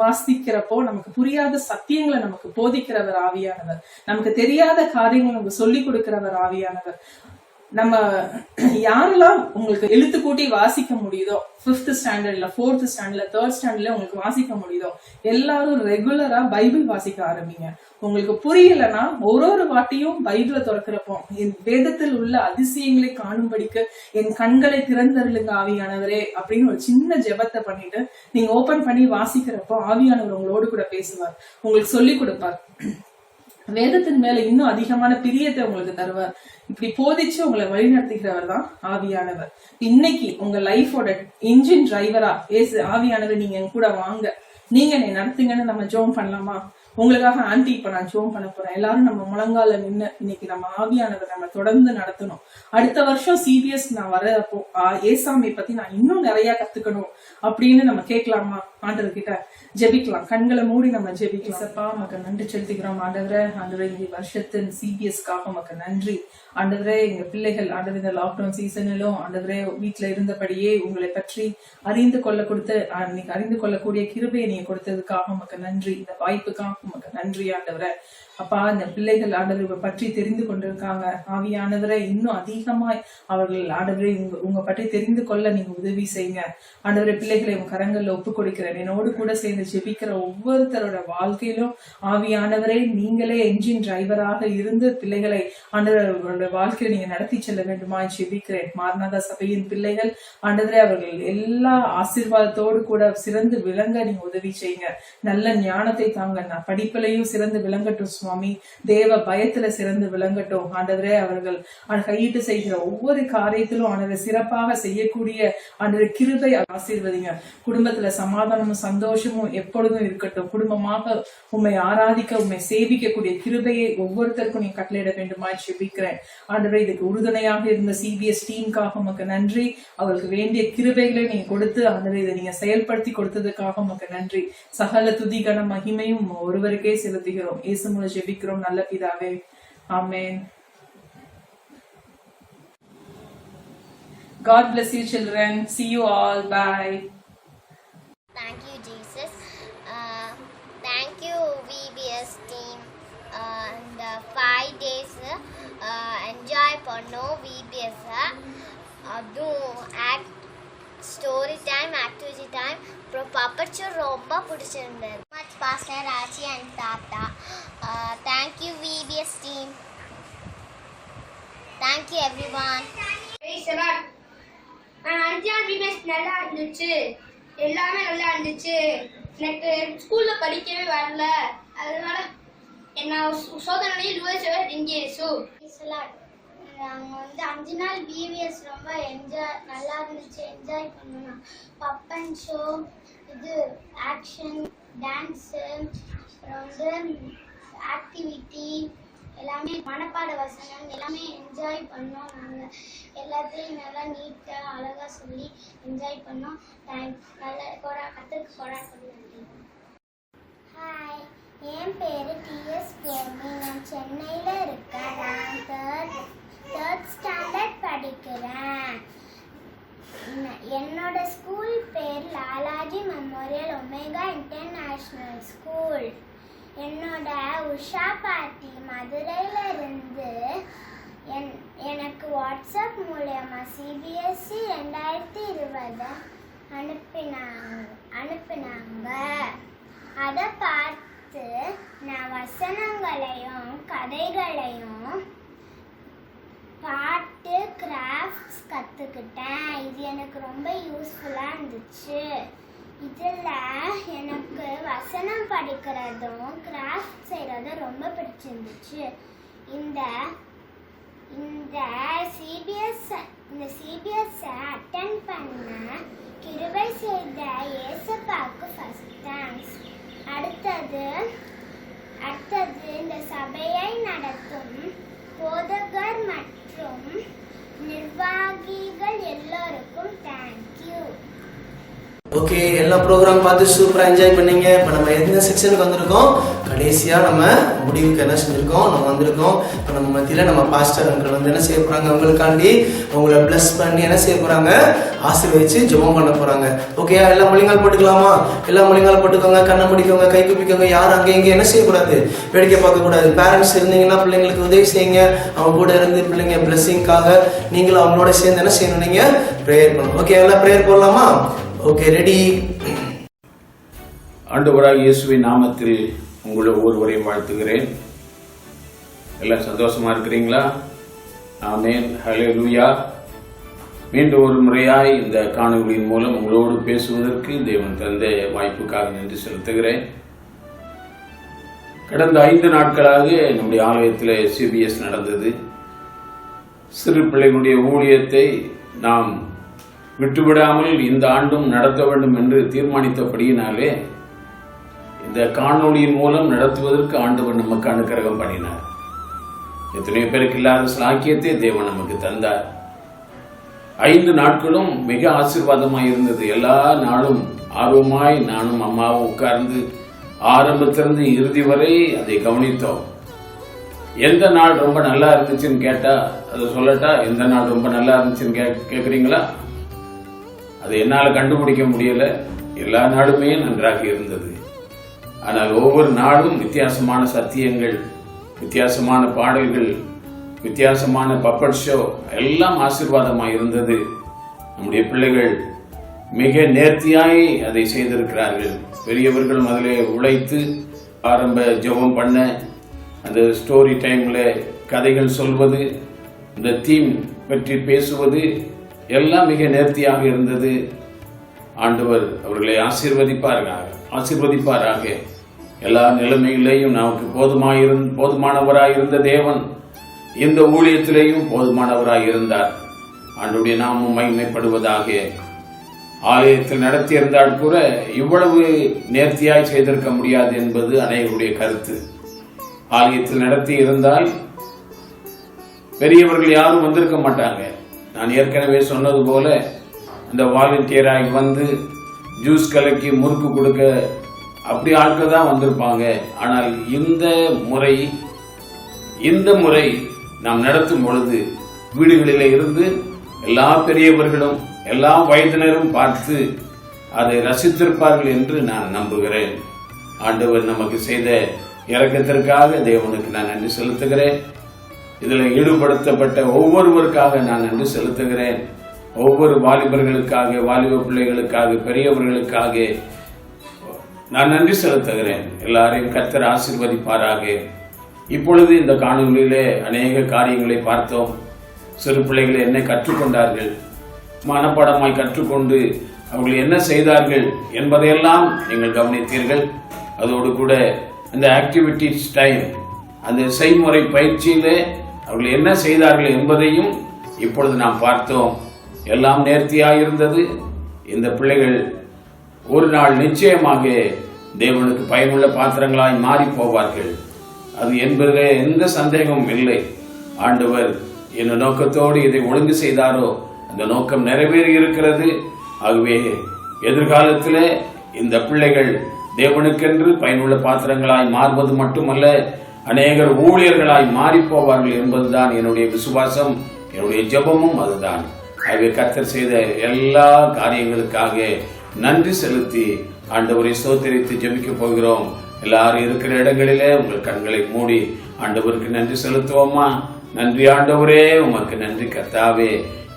வாசிக்கிறப்போ நமக்கு புரியாத சத்தியங்களை நமக்கு போதிக்கிறவர் ஆவியானவர். நமக்கு தெரியாத காரியங்களை நமக்கு சொல்லி கொடுக்கிறவர் ஆவியானவர். நம்ம யாரெல்லாம் உங்களுக்கு எழுத்து கூட்டி வாசிக்க முடியுதோ, 5th ஸ்டாண்டர்ட்ல 4th ஸ்டாண்டர்ட்ல 3rd ஸ்டாண்டர்ட்ல உங்களுக்கு வாசிக்க முடியுதோ எல்லாரும் ரெகுலரா பைபிள் வாசிக்க ஆரம்பிங்க. உங்களுக்கு புரியலன்னா ஒரு வாட்டியும் பைபிளை திறக்கிறப்போ என் வேதத்தில் உள்ள அதிசயங்களை காணும்படிக்கு என் கண்களை திறந்தருளுங்க ஆவியானவரே அப்படின்னு ஒரு சின்ன ஜெபத்தை பண்ணிட்டு நீங்க ஓபன் பண்ணி வாசிக்கிறப்போ ஆவியானவர் உங்களோடு கூட பேசுவார், உங்களுக்கு சொல்லி கொடுப்பார். வேதத்தின் மேல இன்னும் அதிகமான பிரியத்தை உங்களுக்கு தருவார். இப்படி போதிச்சு உங்களை வழிநடத்துகிறவர் தான் ஆவியானவர். இன்னைக்கு உங்க லைஃபோட இன்ஜின் டிரைவரா ஆவியானவர் நீங்க என் கூட வாங்க, நீங்க என்னை நடத்துங்கன்னு நம்ம ஜோம் பண்ணலாமா? உங்களுக்காக ஆன்டி இப்ப நான் ஜோம் பண்ண போறேன். எல்லாரும் நம்ம முழங்கால நின்று இன்னைக்கு நம்ம ஆவியானவர் நம்ம தொடர்ந்து நடத்தணும். அடுத்த வருஷம் CBS நான் வரப்போ ஏசாமி பத்தி நான் இன்னும் நிறைய கத்துக்கணும் அப்படின்னு நம்ம கேட்கலாமா? ஆண்டவர்கிட்ட ஜெபிக்கலாம். கண்களை மூடி நம்ம ஜெபிக்கலாம். அப்பா நமக்கு நன்றி செலுத்திக்கிறோம் ஆண்டவரே. ஆண்டவரே இந்த வருஷத்தின் CBSக்காக நமக்கு நன்றி ஆண்டவரே. எங்க பிள்ளைகள் ஆண்டவர் இந்த லாக்டவுன் சீசனிலும் ஆண்டவரே வீட்டுல இருந்தபடியே உங்களை பற்றி அறிந்து கொள்ளக்கூடிய கிருபையை நீங்க கொடுத்ததுக்காக நமக்கு நன்றி. இந்த வாய்ப்புக்காக நமக்கு நன்றி ஆண்டவரே. அப்பா இந்த பிள்ளைகள் ஆண்டவரை பற்றி தெரிந்து கொண்டிருக்காங்க. ஆவியானவரை இன்னும் அதிகமாய் அவர்கள் ஆண்டவரை உங்க பற்றி தெரிந்து கொள்ள நீங்க உதவி செய்யுங்க ஆண்டவரை. பிள்ளைகளை உங்க கரங்கள்ல ஒப்பு கொடுக்கிறேன். என்னோடு கூட சேர்ந்து ஜெபிக்கிற ஒவ்வொருத்தரோட வாழ்க்கையிலும் ஆவியானவரே நீங்களே என்ஜின் டிரைவராக இருந்து பிள்ளைகளை ஆண்டவரோட வாழ்க்கையில நீங்க நடத்தி செல்ல வேண்டுமா ஜெபிக்கிறேன். மாரநாதா சபையின் பிள்ளைகள் ஆண்டவரே அவர்கள் எல்லா ஆசீர்வாதத்தோடு கூட சிறந்து விளங்க நீங்க உதவி செய்யுங்க. நல்ல ஞானத்தை தாங்க, நான் படிப்பிலையும் சிறந்து விளங்கட்டும் சுவாமி. தேவ பயத்துல சிறந்து விளங்கட்டும் ஆண்டவரே. அவர்கள் கையிட்டு செய்கிற ஒவ்வொரு காரியத்திலும் ஆண்டவரை சிறப்பாக செய்யக்கூடிய ஆண்டவரை கிருபை ஆசீர்வதிங்க. குடும்பத்துல சமாதானமும் சந்தோஷமும் எப்பொழுதும் இருக்கட்டும். குடும்பமாக உண்மை ஆராதிக்க உண்மை சேவிக்கக்கூடிய கிருபையை ஒவ்வொருத்தருக்கும் நீங்க கட்டளையிட வேண்டுமா ஜெபிக்கிறேன் ஆண்டவரை. இதுக்கு உறுதுணையாக இருந்த CBS டீமுக்காக உமக்கு நன்றி. அவர்களுக்கு வேண்டிய கிருபைகளை நீங்க கொடுத்து ஆண்டவரை இதை நீங்க செயல்படுத்தி கொடுத்ததுக்காக உமக்கு நன்றி. சகல துதி கன மகிமையும் ஒருவருக்கே செலுத்துகிறோம். இயேசு மூலம் ஜெபிக்கிறோம் நல்ல பிதாவே, ஆமென். God bless you children. See you all. Bye. Thank you Jesus. Thank you VBS team. And 5 days enjoy பண்ணோம் VBS. அதுவும் ஸ்டோரி டைம், ஆக்டிவிட்டி டைம், அப்புறம் பப்பட் ஷோ ரொம்ப பிடிச்சிருந்தது. மச் பாஸ்டர் ராசி அண்ட் தாத்தா. Thank you VBS team. Thank you everyone. அஞ்சாம் VBS நல்லா இருந்துச்சு, எல்லாமே நல்லா இருந்துச்சு. எனக்கு ஸ்கூல்ல படிக்கவே வரல, அதனால நான் சோதனையில் லுவேசர் இங்கே சு நாங்கள் வந்து 5 நாள் பிவிஎஸ் ரொம்ப நல்லா இருந்துச்சு, என்ஜாய் பண்ணோம். பப்பன் ஷோ, இது ஆக்ஷன், டான்ஸு, அப்புறம் வந்து ஆக்டிவிட்டி எல்லாமே, மனப்பாட வசனம் எல்லாமே என்ஜாய் பண்ணோம். நாங்கள் எல்லாத்தையும் நல்லா நீட்டாக அழகாக சொல்லி என்ஜாய் பண்ணோம். நல்லா கற்றுக்கு கொண்டாடுறோம். ஹாய், என் பேர் டிஎஸ் பிரேமி. நான் சென்னையில் இருக்கேன். நான் தேர்ட் ஸ்டாண்டர்ட் படிக்கிறேன். என்னோட ஸ்கூல் பேர் Lalaji memorial omega international school. என்னோட உஷா பாட்டி மதுரையில் இருந்து எனக்கு வாட்ஸ்அப் மூலமா சிபிஎஸ்சி 2020 அனுப்பினாங்க. அதை பார்த்து நான் வசனங்களையும் கதைகளையும் பாட்டு கிராஃப்ட்ஸ் கற்றுக்கிட்டேன். இது எனக்கு ரொம்ப யூஸ்ஃபுல்லாக இருந்துச்சு. இதில் எனக்கு வசனம் படிக்கிறதும் கிராஃப்ட் செய்கிறதும் ரொம்ப பிடிச்சிருந்துச்சு. இந்த சிபிஎஸ் அட்டென்ட் பண்ண கிருபை செய்த இயேசுப்பாவுக்கு ஃபர்ஸ்ட் தேங்க்ஸ். அடுத்தது இந்த சபையை நடத்தும் போதகர் மற்றும் நிர்வாகிகள் எல்லோருக்கும் தேங்க்யூ. ஓகே, எல்லா ப்ரோக்ராம் பார்த்து சூப்பராக என்ஜாய் பண்ணீங்க. இப்போ நம்ம எந்த செக்ஷனுக்கு வந்திருக்கோம்? கடைசியாக நம்ம முடிவுக்கு என்ன செஞ்சுருக்கோம்? நம்ம வந்திருக்கோம். இப்போ நம்ம மத்தியில் நம்ம பாஸ்டர் அங்கிள் வந்து என்ன செய்ய போகிறாங்க? உங்களுக்காண்டி உங்களை ப்ளஸ் பண்ணி என்ன செய்ய போகிறாங்க? ஆசீர்வதிச்சு ஜெபம் பண்ண போகிறாங்க. ஓகே, எல்லா மொழிங்கால் போட்டுக்கலாமா? எல்லா மொழிங்கால் போட்டுக்கோங்க, கண்ணை முடிக்கோங்க, கை குப்பிக்கோங்க. யாரும் அங்கே இங்கே என்ன செய்யக்கூடாது? வேடிக்கை பார்க்கக்கூடாது. பேரண்ட்ஸ் இருந்தீங்கன்னா பிள்ளைங்களுக்கு உதவி செய்யுங்க. அவங்க கூட இருந்து பிள்ளைங்க பிளெஸிங்காக நீங்களும் அவங்களோட சேர்ந்து என்ன செய்யணும்? நீங்கள் ப்ரேயர் பண்ணணும். ஓகே, எல்லாம் ப்ரேயர் போடலாமா? Okay, ready. ஆண்டவராகிய இயேசுவின் நாமத்தில் உங்களை ஒவ்வொருவரையும் வாழ்த்துகிறேன். எல்லாம் சந்தோஷமா இருக்கிறீங்களா? ஆமென், ஹல்லேலூயா. மீண்டும் ஒரு முறையாய் இந்த காணொளியின் மூலம் உங்களோடு பேசுவதற்கு தேவன் தந்த வாய்ப்புக்காக நன்றி செலுத்துகிறேன். கடந்த 5 நாட்களாக நம்முடைய ஆலயத்தில் சிபிஎஸ் நடந்தது. சிறு பிள்ளைகளுடைய ஊழியத்தை நாம் விட்டுவிடாமல் இந்த ஆண்டும் நடத்த வேண்டும் என்று தீர்மானித்தபடியினாலே இந்த காணொளியின் மூலம் நடத்துவதற்கு ஆண்டவர் நமக்கு அனுக்கிரகம் பண்ணினார். எத்தனையோ பேருக்கு இல்லாத சாக்கியத்தை தேவன் நமக்கு தந்தார். 5 நாட்களும் மிக ஆசீர்வாதமாய் இருந்தது. எல்லா நாளும் ஆர்வமாய் நானும் அம்மாவும் உட்கார்ந்து ஆரம்பத்திலிருந்து இறுதி வரை அதை கவனித்தோம். எந்த நாள் ரொம்ப நல்லா இருந்துச்சுன்னு கேட்டா அதை சொல்லட்டா? எந்த நாள் ரொம்ப நல்லா இருந்துச்சுன்னு கேட்குறீங்களா? அதை என்னால் கண்டுபிடிக்க முடியல. எல்லா நாளுமே நன்றாக இருந்தது. ஆனால் ஒவ்வொரு நாளும் வித்தியாசமான சத்தியங்கள், வித்தியாசமான பாடல்கள், வித்தியாசமான பப்பட் ஷோ எல்லாம் ஆசீர்வாதமாக இருந்தது. நம்முடைய பிள்ளைகள் மிக நேர்த்தியாய் அதை செய்திருக்கிறார்கள். பெரியவர்கள் அதிலே உழைத்து ஆரம்ப ஜெபம் பண்ண, அந்த ஸ்டோரி டைம்ல கதைகள் சொல்வது, இந்த தீம் பற்றி பேசுவது எல்லாம் மிக நேர்த்தியாக இருந்தது. ஆண்டவர் அவர்களை ஆசீர்வதிப்பாராக. எல்லா நிலைமையிலேயும் நமக்கு போதுமானவராயிருந்த தேவன் இந்த ஊழியத்திலேயும் போதுமானவராய் இருந்தார். ஆண்டவருடைய நாமம் மகிமைப்படுவதாக. ஆலயத்தில் நடத்தியிருந்தால் கூட இவ்வளவு நேர்த்தியாய் செய்திருக்க முடியாது என்பது அனைவருடைய கருத்து. ஆலயத்தில் நடத்தி இருந்தால் பெரியவர்கள் யாரும் வந்திருக்க மாட்டாங்க. நான் ஏற்கனவே சொன்னது போல அந்த வாலண்டியராகி வந்து ஜூஸ் கலக்கி முறுக்கு கொடுக்க அப்படி ஆட்கள் தான் வந்திருப்பாங்க. ஆனால் இந்த முறை நாம் நடத்தும் பொழுது வீடுகளிலே இருந்து எல்லா பெரியவர்களும் எல்லா வயதினரும் பார்த்து அதை ரசித்திருப்பார்கள் என்று நான் நம்புகிறேன். ஆண்டவர் நமக்கு செய்த இரக்கத்திற்காக தேவனுக்கு நான் நன்றி செலுத்துகிறேன். இதில் ஈடுபடுத்தப்பட்ட ஒவ்வொருவருக்காக நான் நன்றி செலுத்துகிறேன். ஒவ்வொரு வாலிபர்களுக்காக, வாலிப பிள்ளைகளுக்காக, பெரியவர்களுக்காக நான் நன்றி செலுத்துகிறேன். எல்லாரையும் கர்த்தர் ஆசீர்வதிப்பாராக. இப்பொழுது இந்த காணொலியிலே அநேக காரியங்களை பார்த்தோம். சிறு பிள்ளைகள் என்ன கற்றுக்கொண்டார்கள், மனப்பாடமாய் கற்றுக்கொண்டு அவர்கள் என்ன செய்தார்கள் என்பதையெல்லாம் நீங்கள் கவனித்தீர்கள். அதோடு கூட இந்த ஆக்டிவிட்டிஸ் டைம் அந்த செய்முறை பயிற்சியிலே அவர்கள் என்ன செய்தார்கள் என்பதையும் இப்பொழுது நாம் பார்த்தோம். எல்லாம் நேர்த்தியாக இருந்தது. இந்த பிள்ளைகள் ஒரு நாள் நிச்சயமாக தேவனுக்கு பயனுள்ள பாத்திரங்களாய் மாறி போவார்கள். அது என்பதிலே எந்த சந்தேகமும் இல்லை. ஆண்டவர் என்ன நோக்கத்தோடு இதை ஒழுங்கு செய்தாரோ அந்த நோக்கம் நிறைவேறி இருக்கிறது. ஆகவே எதிர்காலத்திலே இந்த பிள்ளைகள் தேவனுக்கென்று பயனுள்ள பாத்திரங்களாய் மாறுவது மட்டுமல்ல, அநேகர் ஊழியர்களாய் மாறி போவார்கள் என்பதுதான் என்னுடைய விசுவாசம், என்னுடைய ஜெபமும் அதுதான். ஆகவே கர்த்தர் செய்த எல்லா காரியங்களுக்காக நன்றி செலுத்தி ஆண்டவரை ஸ்தோத்திரித்து ஜெபிக்க போகிறோம். எல்லாரும் இருக்கிற இடங்களிலே உங்கள் கண்களை மூடி ஆண்டவருக்கு நன்றி செலுத்துவோமா? நன்றி ஆண்டவரே, உமக்கு நன்றி கர்த்தாவே.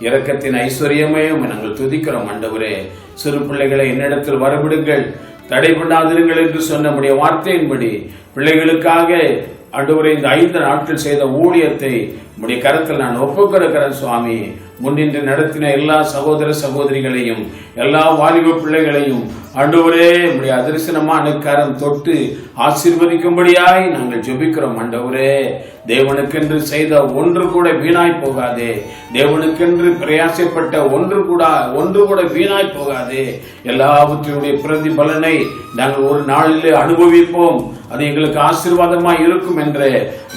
இரக்கத்தின் ஐஸ்வர்யமே நாங்கள் துதிக்கிறோம் ஆண்டவரே. சிறு பிள்ளைகளை என்னிடத்தில் வரவிடுங்கள், தடைபடாதிருங்கள் என்று சொன்ன நம்முடைய வார்த்தையின்படி பிள்ளைகளுக்காக ஆண்டவரே இந்த 5 நாட்கள் செய்த ஊழியத்தை உம்முடைய கரத்தில் நான் ஒப்புக்கொடுக்கிறேன் சுவாமி. முன்னின்று நடத்தின எல்லா சகோதர சகோதரிகளையும் எல்லா வாலிப பிள்ளைகளையும் ஆண்டவரே உம்முடைய அதிர்சனமான கரம் தொட்டு ஆசீர்வதிக்கும்படியாய் நாங்கள் ஜெபிக்கிறோம் ஆண்டவரே. தேவனுக்கென்று செய்த ஒன்று கூட வீணாய் போகாதே. தேவனுக்கென்று பிரயாசப்பட்ட ஒன்று கூட வீணாய் போகாதே. எல்லாவற்றினுடைய பிரதிபலனை நாங்கள் ஒரு நாளிலே அனுபவிப்போம். அது எங்களுக்கு ஆசீர்வாதமாய் இருக்கும் என்ற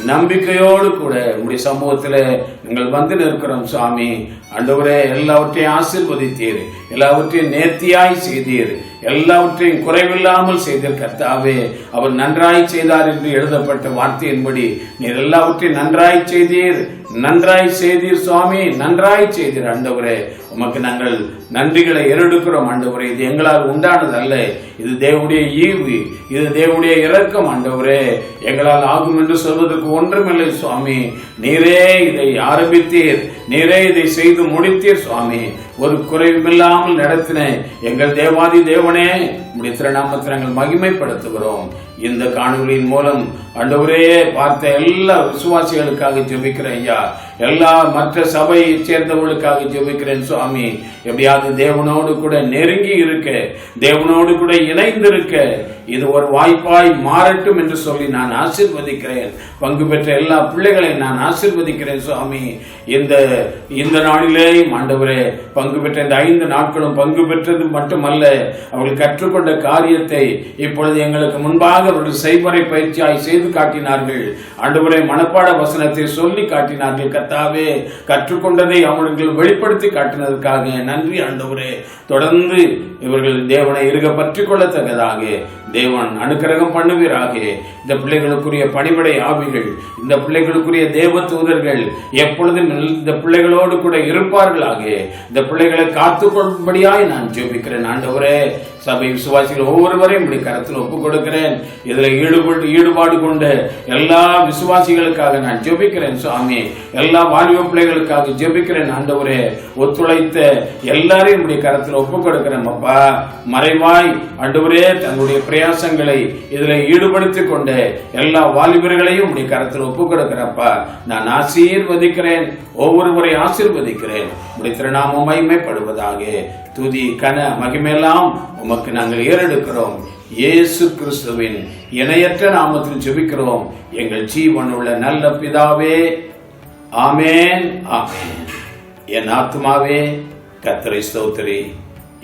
நம்பிக்கையோடு கூட உங்களுடைய சமூகத்தில் நாங்கள் வந்து நிற்கிறோம் சுவாமி. ஆண்டவரே, எல்லாவற்றையும் ஆசீர்வதித்தீர், எல்லாவற்றையும் நேர்த்தியாய் செய்தீர், எல்லாவற்றையும் குறைவில்லாமல் செய்தீர் கர்த்தாவே. அவர் நன்றாய் செய்தார் என்று எழுதப்பட்ட வார்த்தையின்படி நீர் எல்லாவற்றையும் நன்றாய் செய்தீர் சுவாமி, நன்றாய் செய்தீர் ஆண்டவரே. உமக்கு நாங்கள் நன்றிகளை ஏறெடுக்கிறோம் ஆண்டவரே. இது எங்களால் உண்டானது அல்ல, இது தேவனுடைய ஈவு, இது தேவனுடைய இரக்கம் ஆண்டவரே. எங்களால் ஆகும் என்று சொல்வதற்கு ஒன்றுமில்லை சுவாமி. நீரே இதை ஆரம்பித்தீர், நீரே இதை செய்து முடித்தீர் சுவாமி. ஒரு குறைவில்லாமல் நடத்தின எங்கள் தேவாதி தேவனே, உம்முடைய திருநாமத்தை நாங்கள் மகிமைப்படுத்துகிறோம். இந்த காணொலியின் மூலம் ஆண்டவரே பார்த்த எல்லா விசுவாசிகளுக்காக ஜெபிக்கிறேன் ஐயா. எல்லா மற்ற சபையை சேர்ந்தவர்களுக்காக ஜெபிக்கிறேன் சுவாமி. எப்படியாவது தேவனோடு கூட நெருங்கி இருக்க, தேவனோடு கூட இணைந்திருக்க இது ஒரு வாய்ப்பாய் மாறட்டும் என்று சொல்லி நான் ஆசீர்வதிக்கிறேன். பங்கு பெற்ற எல்லா பிள்ளைகளை நான் ஆசீர்வதிக்கிறேன் சுவாமி. இந்த நாளிலே ஆண்டவரே பங்கு பெற்ற இந்த 5 நாட்களும் பங்கு பெற்றது மட்டுமல்ல, அவர்கள் கற்றுக்கொண்ட காரியத்தை இப்பொழுது எங்களுக்கு முன்பாக அவர்கள் செய்முறை பயிற்சியாய் செய்து காட்டினார்கள் ஆண்டவரே. மனப்பாட வசனத்தை சொல்லி காட்டினார்கள் கர்த்தாவே. கற்றுக்கொண்டதை அவர்கள் வெளிப்படுத்தி காட்டினதற்காக நன்றி ஆண்டவரே. தொடர்ந்து இவர்கள் தேவனை இருக பற்றி கொள்ளத்தக்கதாக தேவன் அனுக்கிரகம் பண்ணுவீராக. இந்த பிள்ளைகளுக்குரிய பணிபடை ஆவிகள், இந்த பிள்ளைகளுக்குரிய தேவ தூதர்கள் எப்பொழுதும் இந்த பிள்ளைகளோடு கூட இருப்பார்களாக. இந்த பிள்ளைகளை காத்துக்கொள்ளும்படியாய் நான் ஜெபிக்கிறேன் ஆண்டவரே. சபை விசுவாசிகள் ஒவ்வொருவரையும் இப்படி கரத்தில் ஒப்புக் கொடுக்கிறேன். இதில் ஈடுபாடு கொண்ட எல்லா விசுவாசிகளுக்காக நான் ஜெபிக்கிறேன் சுவாமி. எல்லா வாலிப பிள்ளைகளுக்காக ஜெபிக்கிறேன் ஆண்டவரே. ஒத்துழைத்த எல்லாரையும் இப்படி கரத்தில் ஒப்புக் கொடுக்கிறேன் அப்பா. மறைவாய் ஆண்டவரே தங்களுடைய பிரயாசங்களை இதில் ஈடுபடுத்திக் கொண்ட எல்லா வாலிபர்களையும் இப்படி கரத்தில் ஒப்புக் கொடுக்கிறப்பா. நான் ஆசீர்வதிக்கிறேன், ஒவ்வொருவரை ஆசீர்வதிக்கிறேன். உடைய திருநாமம் மகிமைப்படுவதாக. துதி கன மகிமையெல்லாம் உமக்கு நாங்கள் ஏறெடுக்கிறோம். இயேசு கிறிஸ்துவின் இணையற்ற நாமத்தில் ஜெபிக்கிறோம் எங்கள் ஜீவனுள்ள நல்ல பிதாவே. ஆமேன், ஆமேன். என் ஆத்துமாவே கர்த்தரை ஸ்தோத்திரி,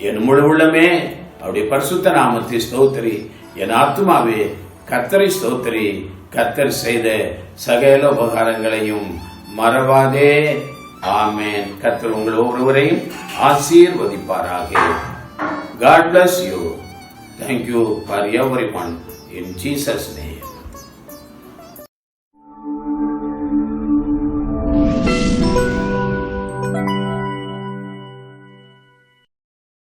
என் முழு உள்ளமே அவருடைய பரிசுத்த நாமத்தை ஸ்தோத்திரி. என் ஆத்துமாவே கர்த்தரை ஸ்தோத்திரி, கர்த்தர் செய்த சகல உபகாரங்களையும் மறவாதே. ஆமேன். கர்த்தர் உங்கள் ஒவ்வொருவரையும் ஆசீர்வதிப்பாராக. God bless you. Thank you for everyone in Jesus' name.